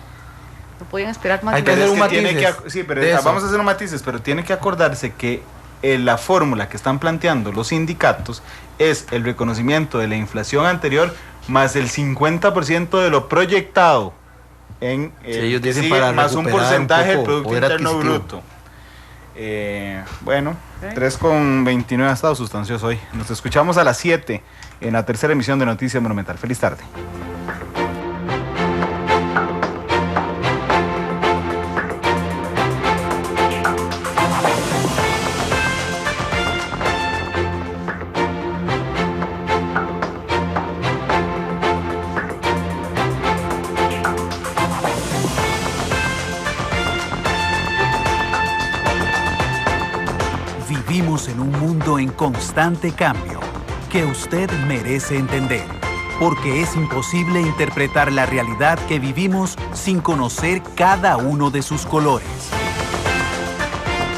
[SPEAKER 3] no podían esperar más.
[SPEAKER 4] Hay
[SPEAKER 3] de
[SPEAKER 4] que
[SPEAKER 3] un
[SPEAKER 4] hacer
[SPEAKER 2] Pero
[SPEAKER 4] un
[SPEAKER 2] es que tiene
[SPEAKER 4] matices
[SPEAKER 2] que, sí, pero
[SPEAKER 4] de eso.
[SPEAKER 2] vamos a hacer un matices, pero tiene que acordarse que la fórmula que están planteando los sindicatos es el reconocimiento de la inflación anterior más el 50% de lo proyectado en
[SPEAKER 5] ellos
[SPEAKER 2] que
[SPEAKER 5] dicen
[SPEAKER 2] sigue,
[SPEAKER 5] para
[SPEAKER 2] más un
[SPEAKER 5] recuperar
[SPEAKER 2] porcentaje
[SPEAKER 5] un
[SPEAKER 2] del
[SPEAKER 5] poco
[SPEAKER 2] Producto
[SPEAKER 5] poder
[SPEAKER 2] Interno
[SPEAKER 5] adquisitivo.
[SPEAKER 2] Bruto. Bueno,
[SPEAKER 3] Ok.
[SPEAKER 2] 3,29 ha estado sustancioso hoy. Nos escuchamos a las 7 en la tercera emisión de Noticias Monumental. Feliz tarde.
[SPEAKER 1] Vivimos en un mundo en constante cambio que usted merece entender, porque es imposible interpretar la realidad que vivimos sin conocer cada uno de sus colores.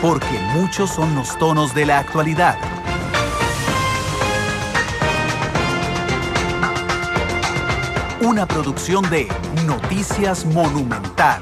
[SPEAKER 1] Porque muchos son los tonos de la actualidad. Una producción de Noticias Monumental.